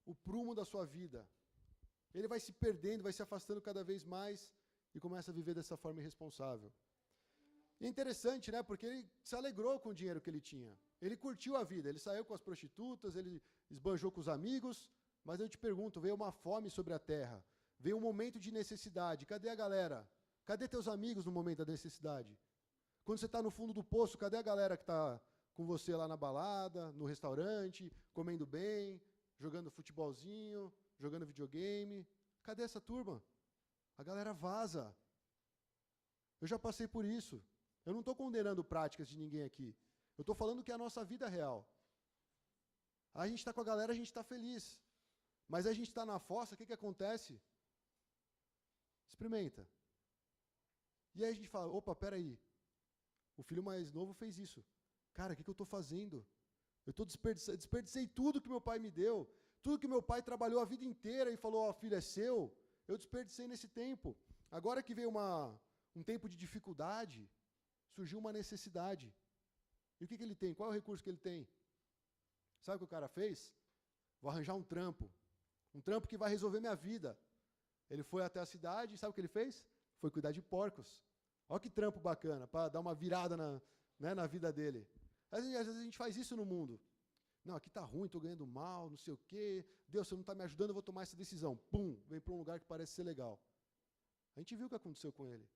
o prumo da sua vida. Ele vai se perdendo, vai se afastando cada vez mais e começa a viver dessa forma irresponsável. E é interessante, né? Porque ele se alegrou com o dinheiro que ele tinha. Ele curtiu a vida, ele saiu com as prostitutas, ele esbanjou com os amigos, mas eu te pergunto, veio uma fome sobre a terra, veio um momento de necessidade, cadê a galera? Cadê teus amigos no momento da necessidade? Quando você está no fundo do poço, cadê a galera que está com você lá na balada, no restaurante, comendo bem, jogando futebolzinho, jogando videogame? Cadê essa turma? A galera vaza. Eu já passei por isso. Eu não estou condenando práticas de ninguém aqui. Eu estou falando que é a nossa vida real. A gente está com a galera, a gente está feliz. Mas a gente está na fossa, o que acontece? Experimenta. E aí a gente fala, opa, peraí, o filho mais novo fez isso. Cara, o que eu estou fazendo? Eu desperdicei tudo que meu pai me deu, tudo que meu pai trabalhou a vida inteira e falou, ó, filho, é seu, eu desperdicei nesse tempo. Agora que veio um tempo de dificuldade, surgiu uma necessidade. E o que ele tem? Qual é o recurso que ele tem? Sabe o que o cara fez? Vou arranjar um trampo que vai resolver minha vida. Ele foi até a cidade, sabe o que ele fez? Foi cuidar de porcos. Olha que trampo bacana, para dar uma virada na vida dele. Às vezes a gente faz isso no mundo. Não, aqui está ruim, estou ganhando mal, não sei o quê. Deus, você não está me ajudando, eu vou tomar essa decisão. Pum, vem para um lugar que parece ser legal. A gente viu o que aconteceu com ele.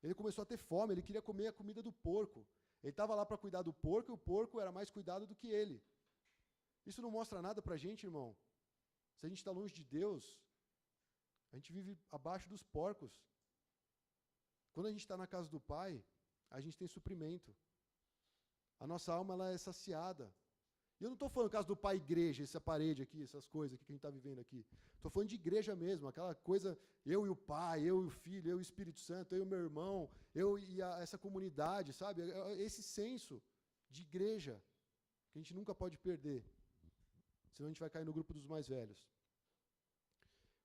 Ele começou a ter fome, ele queria comer a comida do porco. Ele estava lá para cuidar do porco, e o porco era mais cuidado do que ele. Isso não mostra nada para a gente, irmão. Se a gente está longe de Deus, a gente vive abaixo dos porcos. Quando a gente está na casa do Pai, a gente tem suprimento. A nossa alma ela é saciada. E eu não estou falando caso do Pai igreja, essa parede aqui, essas coisas aqui que a gente está vivendo aqui. Estou falando de igreja mesmo, aquela coisa, eu e o Pai, eu e o Filho, eu e o Espírito Santo, eu e o meu irmão, eu e essa comunidade, sabe? Esse senso de igreja que a gente nunca pode perder. Senão a gente vai cair no grupo dos mais velhos.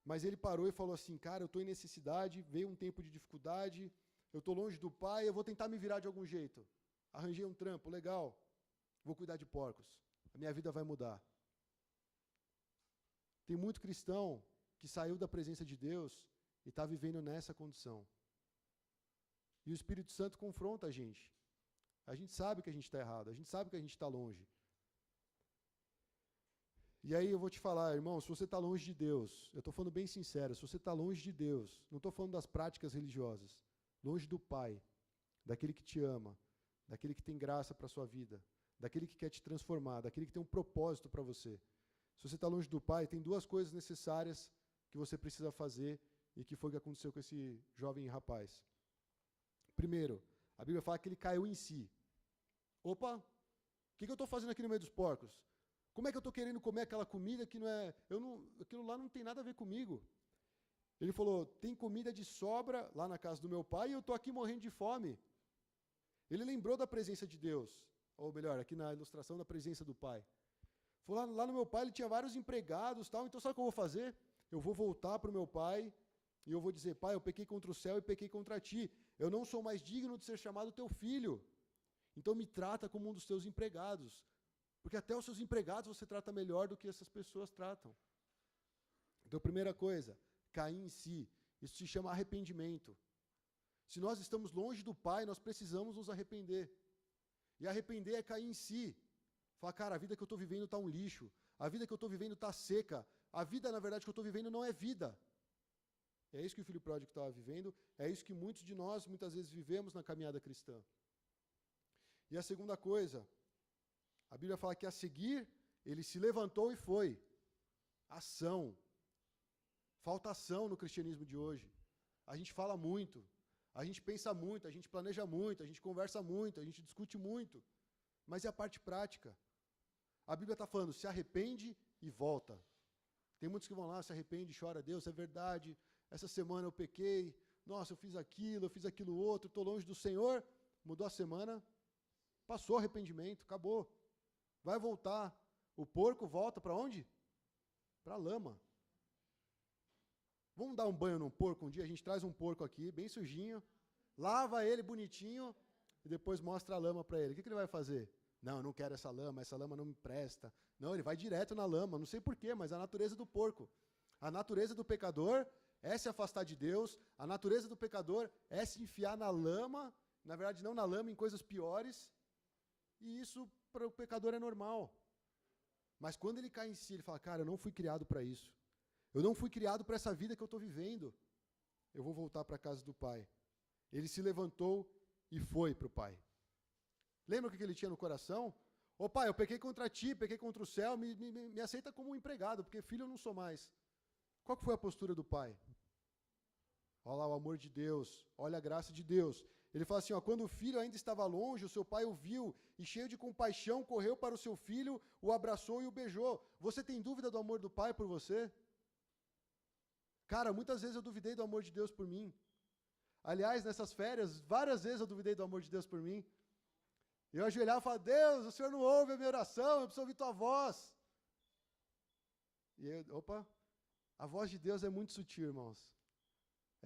Mas ele parou e falou assim, cara, eu estou em necessidade, veio um tempo de dificuldade, eu estou longe do Pai, eu vou tentar me virar de algum jeito. Arranjei um trampo, legal, vou cuidar de porcos. A minha vida vai mudar. Tem muito cristão que saiu da presença de Deus e está vivendo nessa condição. E o Espírito Santo confronta a gente. A gente sabe que a gente está errado, a gente sabe que a gente está longe. E aí eu vou te falar, irmão, se você está longe de Deus, eu estou falando bem sincero, se você está longe de Deus, não estou falando das práticas religiosas, longe do Pai, daquele que te ama, daquele que tem graça para a sua vida, daquele que quer te transformar, daquele que tem um propósito para você. Se você está longe do Pai, tem duas coisas necessárias que você precisa fazer e que foi o que aconteceu com esse jovem rapaz. Primeiro, a Bíblia fala que ele caiu em si. Opa, o que eu estou fazendo aqui no meio dos porcos? Como é que eu estou querendo comer aquela comida que não é... aquilo lá não tem nada a ver comigo. Ele falou, tem comida de sobra lá na casa do meu pai e eu estou aqui morrendo de fome. Ele lembrou da presença de Deus. Ou melhor, aqui na ilustração da presença do pai. Falou, lá no meu pai ele tinha vários empregados, tal, então sabe o que eu vou fazer? Eu vou voltar para o meu pai e eu vou dizer, pai, eu pequei contra o céu e pequei contra ti. Eu não sou mais digno de ser chamado teu filho. Então me trata como um dos teus empregados. Porque até os seus empregados você trata melhor do que essas pessoas tratam. Então, primeira coisa, cair em si. Isso se chama arrependimento. Se nós estamos longe do Pai, nós precisamos nos arrepender. E arrepender é cair em si. Falar, cara, a vida que eu estou vivendo está um lixo. A vida que eu estou vivendo está seca. A vida, na verdade, que eu estou vivendo não é vida. É isso que o filho pródigo estava vivendo. É isso que muitos de nós, muitas vezes, vivemos na caminhada cristã. E a segunda coisa... A Bíblia fala que a seguir, ele se levantou e foi. Ação. Falta ação no cristianismo de hoje. A gente fala muito, a gente pensa muito, a gente planeja muito, a gente conversa muito, a gente discute muito. Mas e a parte prática? A Bíblia está falando, se arrepende e volta. Tem muitos que vão lá, se arrepende e chora, Deus, é verdade, essa semana eu pequei, nossa, eu fiz aquilo outro, estou longe do Senhor. Mudou a semana, passou o arrependimento, acabou. Vai voltar. O porco volta para onde? Para a lama. Vamos dar um banho num porco um dia? A gente traz um porco aqui, bem sujinho, lava ele bonitinho e depois mostra a lama para ele. O que ele vai fazer? Não, eu não quero essa lama não me presta. Não, ele vai direto na lama, não sei porquê, mas a natureza do porco. A natureza do pecador é se afastar de Deus, a natureza do pecador é se enfiar na lama, na verdade não na lama, em coisas piores, e isso para o pecador é normal. Mas quando ele cai em si, ele fala, cara, eu não fui criado para isso. Eu não fui criado para essa vida que eu estou vivendo. Eu vou voltar para a casa do Pai. Ele se levantou e foi para o Pai. Lembra o que ele tinha no coração? Ô pai, eu pequei contra ti, pequei contra o céu, me aceita como um empregado, porque filho eu não sou mais. Qual que foi a postura do pai? Olha lá o amor de Deus, olha a graça de Deus. Ele fala assim, ó, quando o filho ainda estava longe, o seu pai o viu e cheio de compaixão correu para o seu filho, o abraçou e o beijou. Você tem dúvida do amor do pai por você? Cara, muitas vezes eu duvidei do amor de Deus por mim. Aliás, nessas férias, várias vezes eu duvidei do amor de Deus por mim. Eu ajoelhava e falava, Deus, o Senhor não ouve a minha oração, eu preciso ouvir tua voz. E eu, opa, a voz de Deus é muito sutil, irmãos.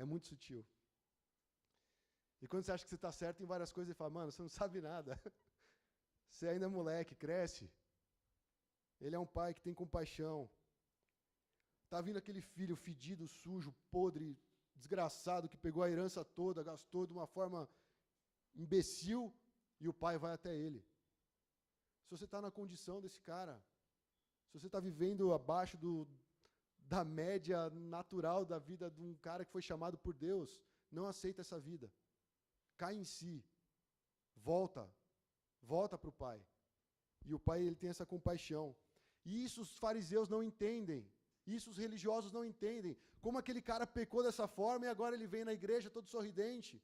É muito sutil. E quando você acha que você está certo em várias coisas, ele fala, mano, você não sabe nada. Você ainda é moleque, cresce. Ele é um pai que tem compaixão. Está vindo aquele filho fedido, sujo, podre, desgraçado, que pegou a herança toda, gastou de uma forma imbecil, e o pai vai até ele. Se você está na condição desse cara, se você está vivendo abaixo da média natural da vida de um cara que foi chamado por Deus, não aceita essa vida. Cai em si. Volta para o pai. E o pai, ele tem essa compaixão. E isso os fariseus não entendem. Isso os religiosos não entendem. Como aquele cara pecou dessa forma e agora ele vem na igreja todo sorridente.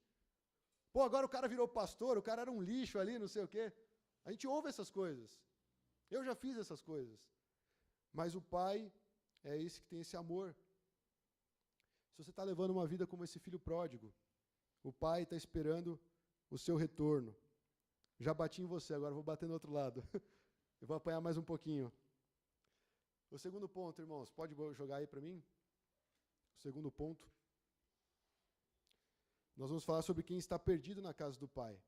Pô, agora o cara virou pastor, o cara era um lixo ali, não sei o quê. A gente ouve essas coisas. Eu já fiz essas coisas. Mas o pai é esse que tem esse amor. Se você está levando uma vida como esse filho pródigo, o pai está esperando o seu retorno. Já bati em você, agora vou bater no outro lado. Eu vou apanhar mais um pouquinho. O segundo ponto, irmãos, pode jogar aí para mim? O segundo ponto. Nós vamos falar sobre quem está perdido na casa do pai.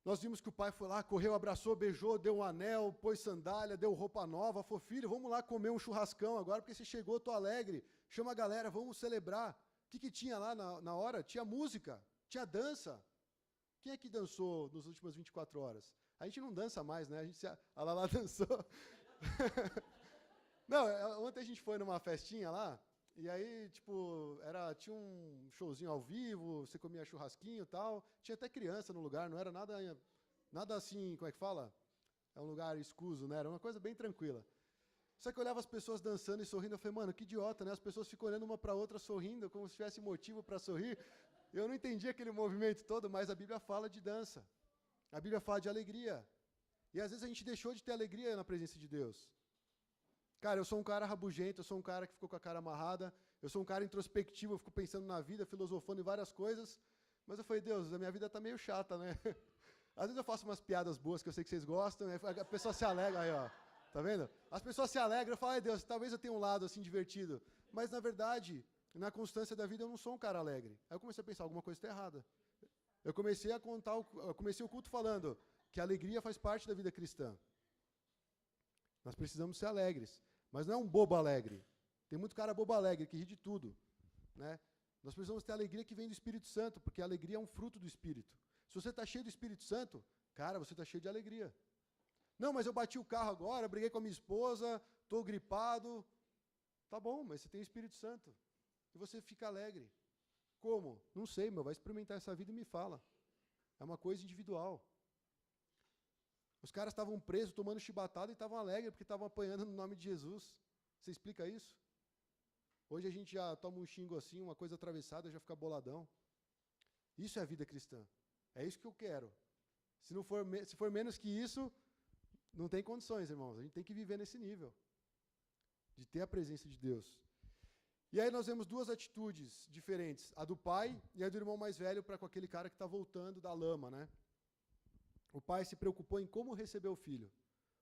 Nós vimos que o pai foi lá, correu, abraçou, beijou, deu um anel, pôs sandália, deu roupa nova, falou, filho, vamos lá comer um churrascão agora, porque você chegou, estou alegre, chama a galera, vamos celebrar. O que tinha lá na hora? Tinha música, tinha dança. Quem é que dançou nas últimas 24 horas? A gente não dança mais, né? A Lala dançou. Não, ontem a gente foi numa festinha lá, e aí, tipo, tinha um showzinho ao vivo, você comia churrasquinho e tal, tinha até criança no lugar, não era nada assim, como é que fala? É um lugar escuso, né? Era uma coisa bem tranquila. Só que eu olhava as pessoas dançando e sorrindo, eu falei, mano, que idiota, né? As pessoas ficam olhando uma para outra sorrindo, como se tivesse motivo para sorrir. Eu não entendi aquele movimento todo, mas a Bíblia fala de dança. A Bíblia fala de alegria. E às vezes a gente deixou de ter alegria na presença de Deus. Cara, eu sou um cara rabugento, eu sou um cara que ficou com a cara amarrada, eu sou um cara introspectivo, eu fico pensando na vida, filosofando em várias coisas, mas eu falei, Deus, a minha vida está meio chata, né? Às vezes eu faço umas piadas boas que eu sei que vocês gostam, a pessoa se alegra, aí ó, tá vendo? As pessoas se alegram, eu falo, ai Deus, talvez eu tenha um lado assim divertido, mas na verdade, na constância da vida eu não sou um cara alegre. Aí eu comecei a pensar, alguma coisa está errada. Eu comecei o culto falando que a alegria faz parte da vida cristã. Nós precisamos ser alegres. Mas não é um bobo alegre. Tem muito cara bobo alegre que ri de tudo, né? Nós precisamos ter a alegria que vem do Espírito Santo, porque a alegria é um fruto do Espírito. Se você está cheio do Espírito Santo, cara, você está cheio de alegria. Não, mas eu bati o carro agora, briguei com a minha esposa, estou gripado. Tá bom, mas você tem o Espírito Santo. E você fica alegre. Como? Não sei, meu, vai experimentar essa vida e me fala. É uma coisa individual. Os caras estavam presos, tomando chibatada e estavam alegres porque estavam apanhando no nome de Jesus. Você explica isso? Hoje a gente já toma um xingo assim, uma coisa atravessada, já fica boladão. Isso é a vida cristã. É isso que eu quero. Se for menos que isso, não tem condições, irmãos. A gente tem que viver nesse nível. De ter a presença de Deus. E aí nós vemos duas atitudes diferentes. A do pai e a do irmão mais velho para com aquele cara que está voltando da lama, né? O pai se preocupou em como receber o filho.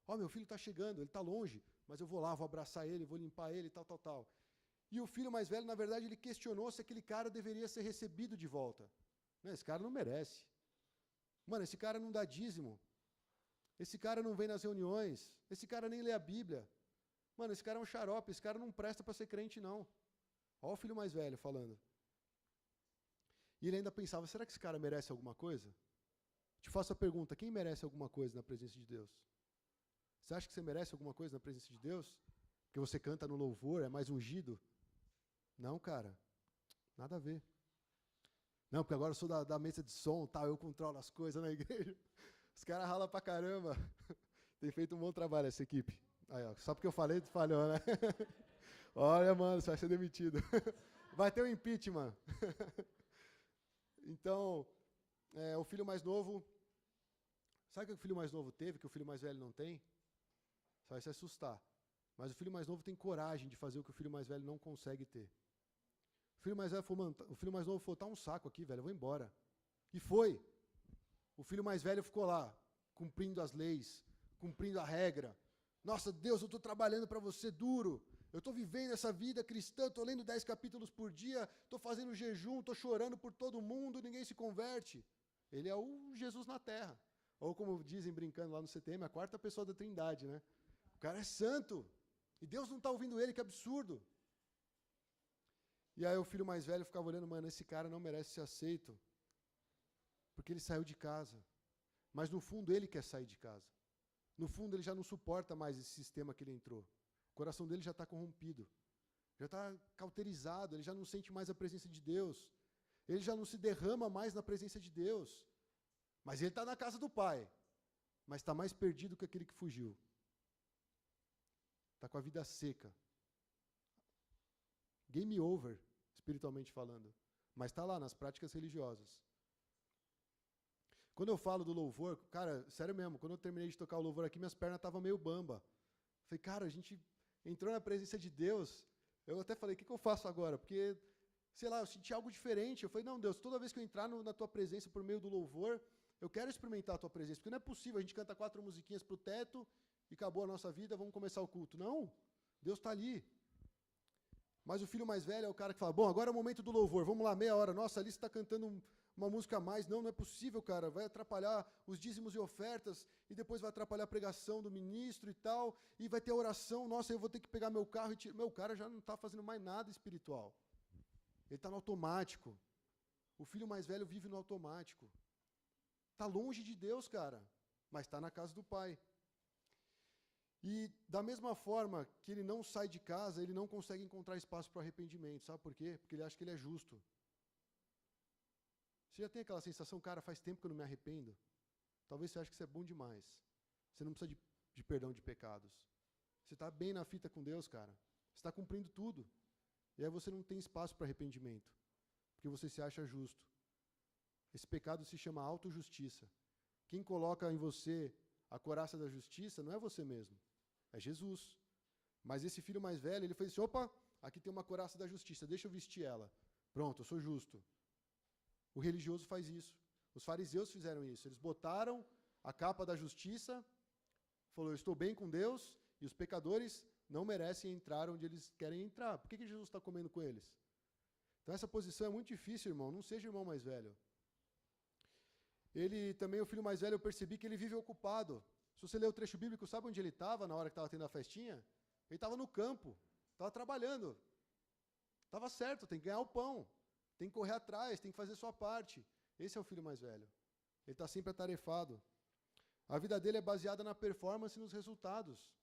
Ó, meu filho está chegando, ele está longe, mas eu vou lá, vou abraçar ele, vou limpar ele, tal. E o filho mais velho, na verdade, ele questionou se aquele cara deveria ser recebido de volta. Não, esse cara não merece. Mano, esse cara não dá dízimo. Esse cara não vem nas reuniões. Esse cara nem lê a Bíblia. Mano, esse cara é um xarope, esse cara não presta para ser crente, não. Olha o filho mais velho falando. E ele ainda pensava, será que esse cara merece alguma coisa? Te faço a pergunta, quem merece alguma coisa na presença de Deus? Você acha que você merece alguma coisa na presença de Deus? Porque você canta no louvor, é mais ungido? Não, cara. Nada a ver. Não, porque agora eu sou da mesa de som, tal, eu controlo as coisas na igreja. Os caras ralam pra caramba. Tem feito um bom trabalho essa equipe. Aí, ó, só porque eu falei, tu falhou, né? Olha, mano, você vai ser demitido. Vai ter um impeachment. Então, o filho mais novo... Sabe o que o filho mais novo teve, que o filho mais velho não tem? Você vai se assustar. Mas o filho mais novo tem coragem de fazer o que o filho mais velho não consegue ter. O filho mais velho falou, mano, o filho mais novo falou, tá um saco aqui, velho, eu vou embora. E foi. O filho mais velho ficou lá, cumprindo as leis, cumprindo a regra. Nossa, Deus, eu estou trabalhando para você duro. Eu estou vivendo essa vida cristã, estou lendo 10 capítulos por dia, estou fazendo jejum, estou chorando por todo mundo, ninguém se converte. Ele é o Jesus na terra. Ou como dizem brincando lá no CTM, a quarta pessoa da Trindade, né? O cara é santo. E Deus não está ouvindo ele, que absurdo. E aí o filho mais velho ficava olhando, mano, esse cara não merece ser aceito. Porque ele saiu de casa. Mas no fundo ele quer sair de casa. No fundo ele já não suporta mais esse sistema que ele entrou. O coração dele já está corrompido. Já está cauterizado, ele já não sente mais a presença de Deus. Ele já não se derrama mais na presença de Deus. Mas ele está na casa do Pai. Mas está mais perdido que aquele que fugiu. Está com a vida seca. Game over, espiritualmente falando. Mas está lá, nas práticas religiosas. Quando eu falo do louvor, cara, sério mesmo, quando eu terminei de tocar o louvor aqui, minhas pernas estavam meio bamba. Falei, cara, a gente entrou na presença de Deus. Eu até falei, o que eu faço agora? Porque, sei lá, eu senti algo diferente. Eu falei, não, Deus, toda vez que eu entrar na tua presença por meio do louvor, eu quero experimentar a tua presença. Porque não é possível, a gente canta 4 musiquinhas pro teto e acabou a nossa vida, vamos começar o culto. Não, Deus está ali. Mas o filho mais velho é o cara que fala, bom, agora é o momento do louvor, vamos lá, meia hora. Nossa, ali você está cantando uma música a mais. Não, não é possível, cara. Vai atrapalhar os dízimos e ofertas, e depois vai atrapalhar a pregação do ministro e tal, e vai ter a oração. Nossa, eu vou ter que pegar meu carro e tirar. Meu cara já não está fazendo mais nada espiritual. Ele está no automático. O filho mais velho vive no automático. Está longe de Deus, cara, mas está na casa do Pai. E da mesma forma que ele não sai de casa, ele não consegue encontrar espaço para arrependimento. Sabe por quê? Porque ele acha que ele é justo. Você já tem aquela sensação, cara, faz tempo que eu não me arrependo? Talvez você ache que isso é bom demais. Você não precisa de perdão de pecados. Você está bem na fita com Deus, cara. Você está cumprindo tudo. E aí você não tem espaço para arrependimento. Porque você se acha justo. Esse pecado se chama autojustiça. Quem coloca em você a couraça da justiça não é você mesmo. É Jesus. Mas esse filho mais velho, ele fez assim, opa, aqui tem uma couraça da justiça, deixa eu vestir ela. Pronto, eu sou justo. O religioso faz isso. Os fariseus fizeram isso. Eles botaram a capa da justiça, falou, eu estou bem com Deus, e os pecadores não merecem entrar onde eles querem entrar. Por que Jesus está comendo com eles? Então essa posição é muito difícil, irmão. Não seja irmão mais velho. Ele também, o filho mais velho, eu percebi que ele vive ocupado. Se você ler o trecho bíblico, sabe onde ele estava na hora que estava tendo a festinha? Ele estava no campo, estava trabalhando. Estava certo, tem que ganhar o pão. Tem que correr atrás, tem que fazer sua parte. Esse é o filho mais velho. Ele está sempre atarefado. A vida dele é baseada na performance e nos resultados.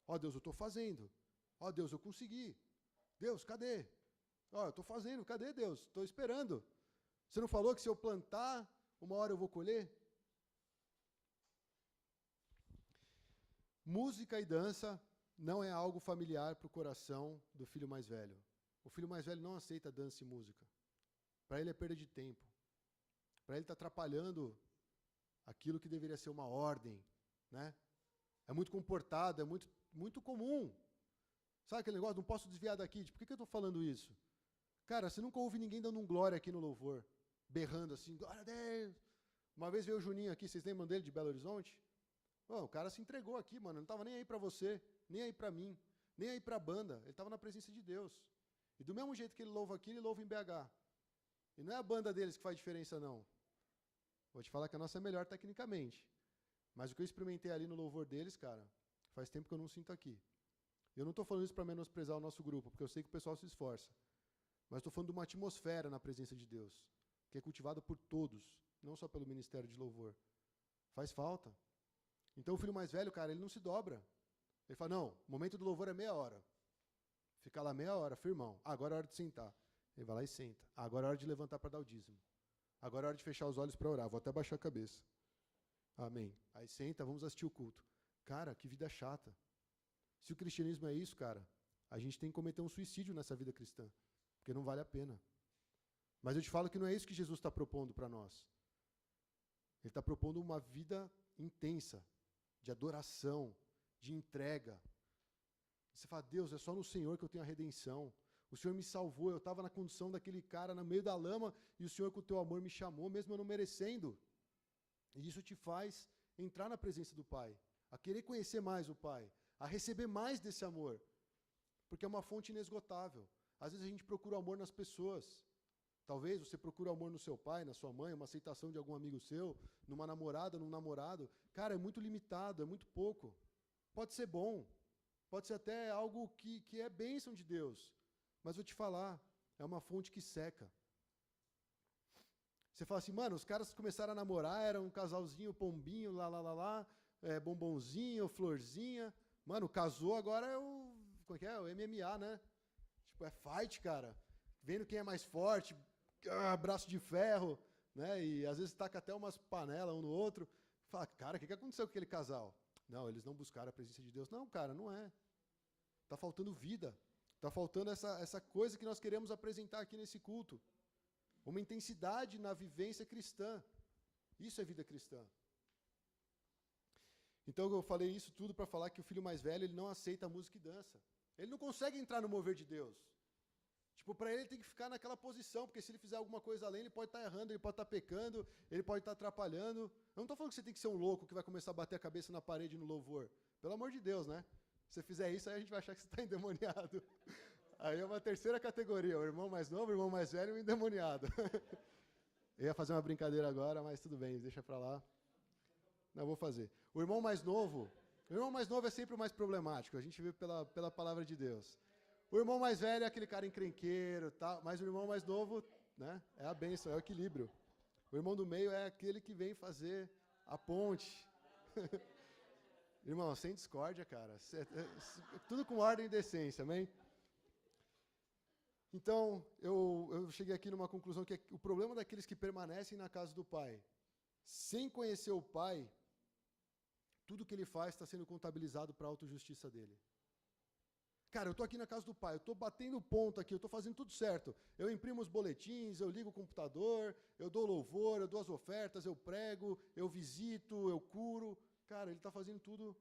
Ó Deus, eu estou fazendo. Ó Deus, eu consegui. Deus, cadê? Ó, eu estou fazendo, cadê Deus? Estou esperando. Você não falou que se eu plantar, uma hora eu vou colher? Música e dança não é algo familiar para o coração do filho mais velho. O filho mais velho não aceita dança e música. Para ele é perda de tempo. Para ele está atrapalhando aquilo que deveria ser uma ordem, né? É muito comportado, é muito comum. Sabe aquele negócio, não posso desviar daqui. Por que eu estou falando isso? Cara, você nunca ouve ninguém dando um glória aqui no louvor, berrando assim, glória a Deus. Uma vez veio o Juninho aqui, vocês lembram dele de Belo Horizonte? Oh, o cara se entregou aqui, mano, não estava nem aí para você, nem aí para mim, nem aí para a banda. Ele estava na presença de Deus. E do mesmo jeito que ele louva aqui, ele louva em BH. E não é a banda deles que faz diferença, não. Vou te falar que a nossa é melhor tecnicamente. Mas o que eu experimentei ali no louvor deles, cara, faz tempo que eu não sinto aqui. Eu não estou falando isso para menosprezar o nosso grupo, porque eu sei que o pessoal se esforça. Mas estou falando de uma atmosfera na presença de Deus, que é cultivada por todos, não só pelo ministério de louvor. Faz falta. Então o filho mais velho, cara, ele não se dobra. Ele fala, não, o momento do louvor é meia hora. Fica lá meia hora, firmão. Agora é hora de sentar. Ele vai lá e senta. Agora é hora de levantar para dar o dízimo. Agora é hora de fechar os olhos para orar. Vou até baixar a cabeça. Amém. Aí senta, vamos assistir o culto. Cara, que vida chata. Se o cristianismo é isso, cara, a gente tem que cometer um suicídio nessa vida cristã. Porque não vale a pena. Mas eu te falo que não é isso que Jesus está propondo para nós. Ele está propondo uma vida intensa, de adoração, de entrega. Você fala, Deus, é só no Senhor que eu tenho a redenção. O Senhor me salvou, eu estava na condição daquele cara no meio da lama, e o Senhor com o teu amor me chamou, mesmo eu não merecendo. E isso te faz entrar na presença do Pai, a querer conhecer mais o Pai, a receber mais desse amor, porque é uma fonte inesgotável. Às vezes a gente procura amor nas pessoas. Talvez você procure amor no seu pai, na sua mãe, uma aceitação de algum amigo seu, numa namorada, num namorado. Cara, é muito limitado, é muito pouco. Pode ser bom, pode ser até algo que é bênção de Deus, mas vou te falar, é uma fonte que seca. Você fala assim, mano, os caras começaram a namorar, era um casalzinho, pombinho, bombonzinho, florzinha. Mano, casou, agora é o... Como é que é? O MMA, né? Tipo, é fight, cara. Vendo quem é mais forte, braço de ferro, né? E às vezes taca até umas panelas um no outro. Fala, cara, o que aconteceu com aquele casal? Não, eles não buscaram a presença de Deus. Não, cara, não é. Está faltando vida. Está faltando essa coisa que nós queremos apresentar aqui nesse culto. Uma intensidade na vivência cristã. Isso é vida cristã. Então eu falei isso tudo para falar que o filho mais velho, ele não aceita música e dança. Ele não consegue entrar no mover de Deus. Tipo, para ele tem que ficar naquela posição, porque se ele fizer alguma coisa além, ele pode estar errando, ele pode estar pecando, ele pode estar atrapalhando. Eu não estou falando que você tem que ser um louco que vai começar a bater a cabeça na parede no louvor. Pelo amor de Deus, né? Se você fizer isso, aí a gente vai achar que você está endemoniado. Aí é uma terceira categoria, o irmão mais novo, o irmão mais velho e o endemoniado. Eu ia fazer uma brincadeira agora, mas tudo bem, deixa para lá. Não, vou fazer. O irmão mais novo é sempre o mais problemático, a gente vê pela palavra de Deus. O irmão mais velho é aquele cara encrenqueiro, tá? Mas o irmão mais novo, né, é a bênção, é o equilíbrio. O irmão do meio é aquele que vem fazer a ponte. Irmão, sem discórdia, cara. Tudo com ordem e decência, amém? Então, eu cheguei aqui numa conclusão que o problema daqueles que permanecem na casa do Pai, sem conhecer o Pai, tudo que ele faz está sendo contabilizado para a autojustiça dele. Cara, eu estou aqui na casa do Pai, eu estou batendo ponto aqui, eu estou fazendo tudo certo. Eu imprimo os boletins, eu ligo o computador, eu dou louvor, eu dou as ofertas, eu prego, eu visito, eu curo. Cara, ele está fazendo tudo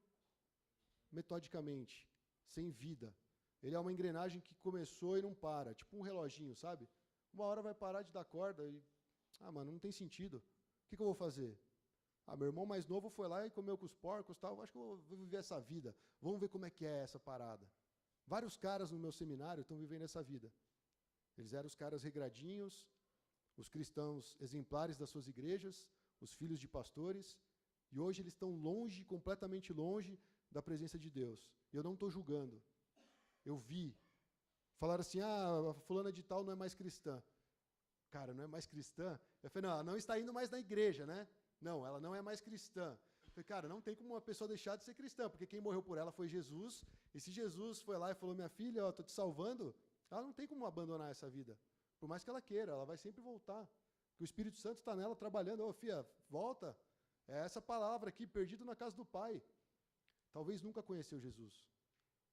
metodicamente, sem vida. Ele é uma engrenagem que começou e não para, tipo um reloginho, sabe? Uma hora vai parar de dar corda e... Ah, mano, não tem sentido. O que eu vou fazer? Ah, meu irmão mais novo foi lá e comeu com os porcos e tal, acho que eu vou viver essa vida. Vamos ver como é que é essa parada. Vários caras no meu seminário estão vivendo essa vida. Eles eram os caras regradinhos, os cristãos exemplares das suas igrejas, os filhos de pastores, e hoje eles estão longe, completamente longe da presença de Deus. E eu não estou julgando. Eu vi. Falaram assim, a fulana de tal não é mais cristã. Cara, não é mais cristã? Eu falei, não, ela não está indo mais na igreja, né? Não, ela não é mais cristã. Eu falei, cara, não tem como uma pessoa deixar de ser cristã, porque quem morreu por ela foi Jesus, e se Jesus foi lá e falou, minha filha, estou te salvando, ela não tem como abandonar essa vida. Por mais que ela queira, ela vai sempre voltar. Porque o Espírito Santo está nela trabalhando. Ô, filha, volta. É essa palavra aqui, perdido na casa do Pai. Talvez nunca conheceu Jesus.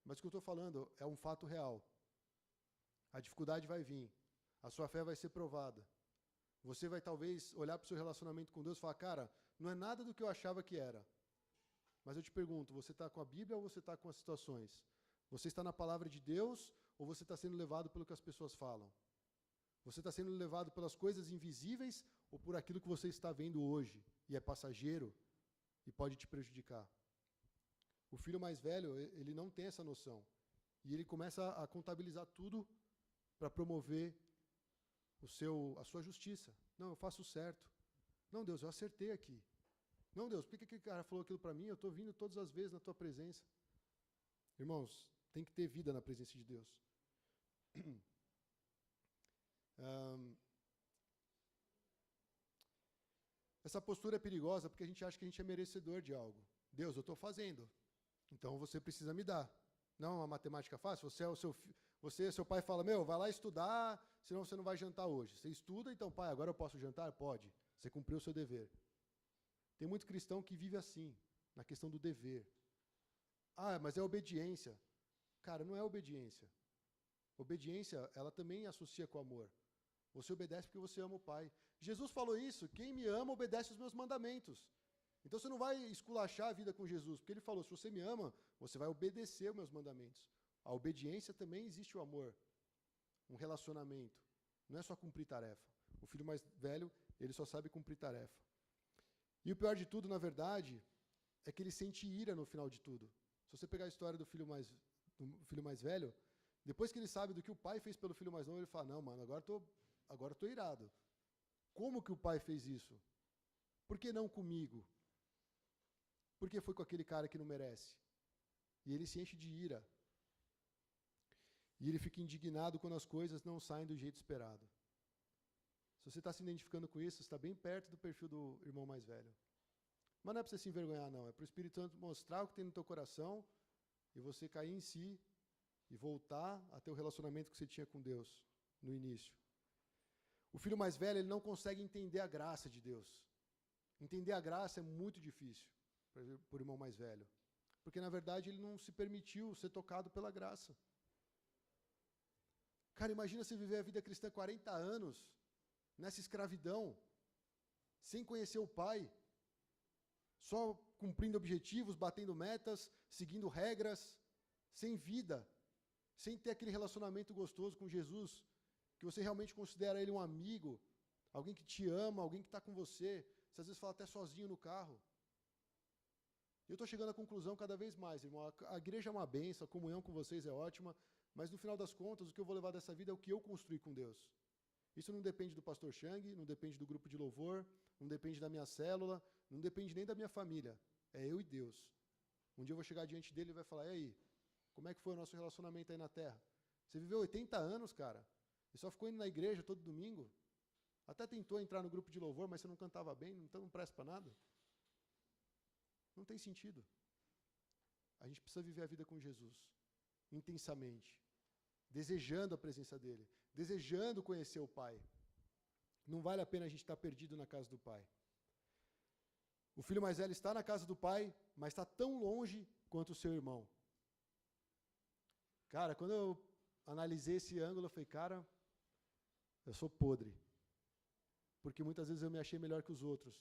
Mas o que eu estou falando é um fato real. A dificuldade vai vir. A sua fé vai ser provada. Você vai talvez olhar para o seu relacionamento com Deus e falar, cara, não é nada do que eu achava que era. Mas eu te pergunto, você está com a Bíblia ou você está com as situações? Você está na palavra de Deus ou você está sendo levado pelo que as pessoas falam? Você está sendo levado pelas coisas invisíveis ou por aquilo que você está vendo hoje e é passageiro e pode te prejudicar? O filho mais velho, ele não tem essa noção. E ele começa a contabilizar tudo para promover a sua justiça. Não, eu faço certo. Não, Deus, eu acertei aqui. Não, Deus, por que aquele cara falou aquilo para mim? Eu estou vindo todas as vezes na tua presença. Irmãos, tem que ter vida na presença de Deus. Essa postura é perigosa porque a gente acha que a gente é merecedor de algo. Deus, eu estou fazendo. Então você precisa me dar. Não é uma matemática fácil? Seu pai fala, vai lá estudar, senão você não vai jantar hoje. Você estuda, então, pai, agora eu posso jantar? Pode. Você cumpriu o seu dever. Tem muito cristão que vive assim, na questão do dever. Ah, mas é obediência. Cara, não é obediência. Obediência, ela também associa com amor. Você obedece porque você ama o Pai. Jesus falou isso, quem me ama obedece os meus mandamentos. Então você não vai esculachar a vida com Jesus, porque ele falou, se você me ama, você vai obedecer os meus mandamentos. a obediência também existe o amor, um relacionamento. Não é só cumprir tarefa. O filho mais velho, ele só sabe cumprir tarefa. E o pior de tudo, na verdade, é que ele sente ira no final de tudo. Se você pegar a história do filho mais velho, depois que ele sabe do que o pai fez pelo filho mais novo, ele fala, não, mano, agora eu tô irado. Como que o pai fez isso? Por que não comigo? Por que foi com aquele cara que não merece? E ele se enche de ira. E ele fica indignado quando as coisas não saem do jeito esperado. Se você está se identificando com isso, você está bem perto do perfil do irmão mais velho. Mas não é para você se envergonhar, não. É para o Espírito Santo mostrar o que tem no teu coração e você cair em si e voltar a ter o relacionamento que você tinha com Deus no início. O filho mais velho, ele não consegue entender a graça de Deus. Entender a graça é muito difícil para o irmão mais velho. Porque, na verdade, ele não se permitiu ser tocado pela graça. Cara, imagina você viver a vida cristã 40 anos, nessa escravidão, sem conhecer o Pai, só cumprindo objetivos, batendo metas, seguindo regras, sem vida, sem ter aquele relacionamento gostoso com Jesus, que você realmente considera ele um amigo, alguém que te ama, alguém que está com você, você às vezes fala até sozinho no carro. Eu estou chegando à conclusão cada vez mais, irmão, a igreja é uma bênção, a comunhão com vocês é ótima, mas no final das contas, o que eu vou levar dessa vida é o que eu construí com Deus. Isso não depende do pastor Chang, não depende do grupo de louvor, não depende da minha célula, não depende nem da minha família. É eu e Deus. Um dia eu vou chegar diante dele e vai falar, e aí, como é que foi o nosso relacionamento aí na terra? Você viveu 80 anos, cara, e só ficou indo na igreja todo domingo? Até tentou entrar no grupo de louvor, mas você não cantava bem, então não presta para nada? Não tem sentido. A gente precisa viver a vida com Jesus, intensamente, desejando a presença dele, desejando conhecer o Pai. Não vale a pena a gente estar perdido na casa do Pai. O filho mais velho está na casa do Pai, mas está tão longe quanto o seu irmão. Cara, quando eu analisei esse ângulo, eu falei, cara, eu sou podre. Porque muitas vezes eu me achei melhor que os outros.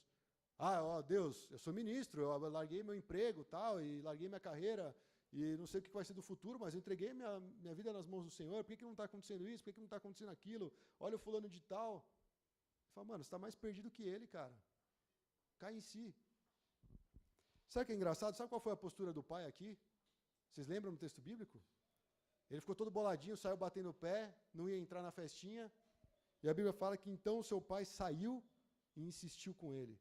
Ah, ó, Deus, eu sou ministro, eu larguei meu emprego tal, e larguei minha carreira, e não sei o que vai ser do futuro, mas eu entreguei minha vida nas mãos do Senhor, por que não está acontecendo isso, por que não está acontecendo aquilo? Olha o fulano de tal. Eu falo, mano, você está mais perdido que ele, cara. Cai em si. Sabe o que é engraçado? Sabe qual foi a postura do pai aqui? Vocês lembram no texto bíblico? Ele ficou todo boladinho, saiu batendo o pé, não ia entrar na festinha, e a Bíblia fala que então o seu pai saiu e insistiu com ele.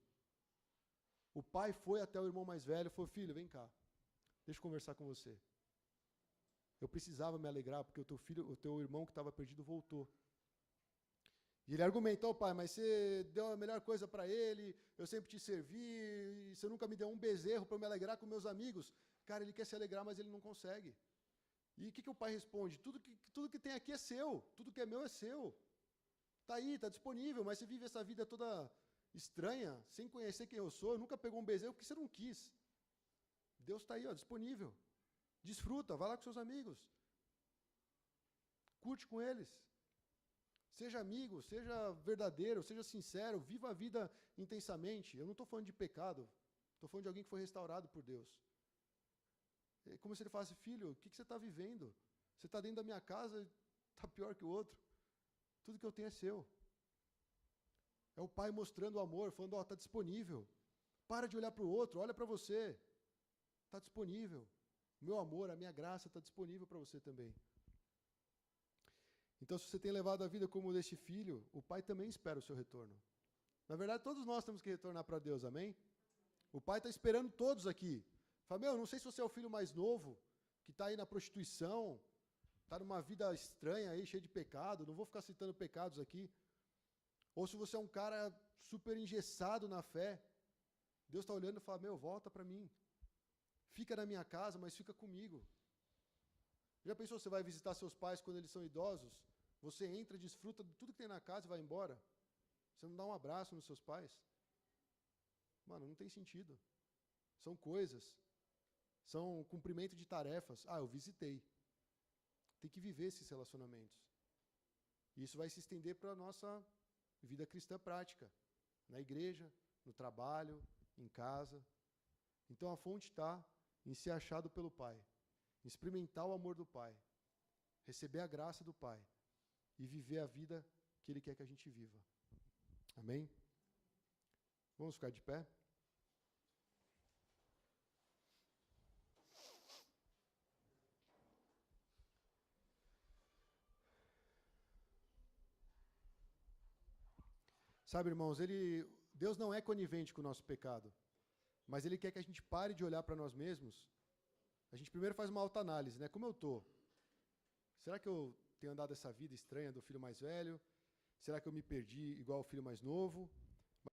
O pai foi até o irmão mais velho e falou, filho, vem cá, deixa eu conversar com você. Eu precisava me alegrar porque o teu irmão que estava perdido voltou. E ele argumentou, pai, mas você deu a melhor coisa para ele, eu sempre te servi, você nunca me deu um bezerro para eu me alegrar com meus amigos. Cara, ele quer se alegrar, mas ele não consegue. E o que o pai responde? Tudo que tem aqui é seu, tudo que é meu é seu. Está aí, está disponível, mas você vive essa vida toda estranha, sem conhecer quem eu sou, nunca pegou um bezerro porque você não quis. Deus está aí, ó, disponível. Desfruta, vai lá com seus amigos. Curte com eles. Seja amigo, seja verdadeiro, seja sincero, viva a vida intensamente. Eu não estou falando de pecado, estou falando de alguém que foi restaurado por Deus. É como se ele falasse, filho, o que você está vivendo? Você está dentro da minha casa, está pior que o outro. Tudo que eu tenho é seu. É o pai mostrando o amor, falando, ó, está disponível. Para de olhar para o outro, olha para você. Está disponível. O meu amor, a minha graça está disponível para você também. Então, se você tem levado a vida como deste filho, o pai também espera o seu retorno. Na verdade, todos nós temos que retornar para Deus, amém? O pai está esperando todos aqui. Fala, meu, não sei se você é o filho mais novo, que está aí na prostituição, está numa vida estranha aí, cheia de pecado, não vou ficar citando pecados aqui. Ou se você é um cara super engessado na fé, Deus está olhando e fala, meu, volta para mim. Fica na minha casa, mas fica comigo. Já pensou, você vai visitar seus pais quando eles são idosos? Você entra, desfruta de tudo que tem na casa e vai embora. Você não dá um abraço nos seus pais? Mano, não tem sentido. São coisas. São cumprimento de tarefas. Ah, eu visitei. Tem que viver esses relacionamentos. E isso vai se estender para a nossa vida cristã prática. Na igreja, no trabalho, em casa. Então a fonte está em ser achado pelo Pai. Experimentar o amor do Pai. receber a graça do Pai e viver a vida que Ele quer que a gente viva. Amém? Vamos ficar de pé? Sabe, irmãos, Deus não é conivente com o nosso pecado, mas Ele quer que a gente pare de olhar para nós mesmos. A gente primeiro faz uma autoanálise, né? Como eu estou? Será que eu tenho andado essa vida estranha do filho mais velho? Será que eu me perdi igual ao filho mais novo?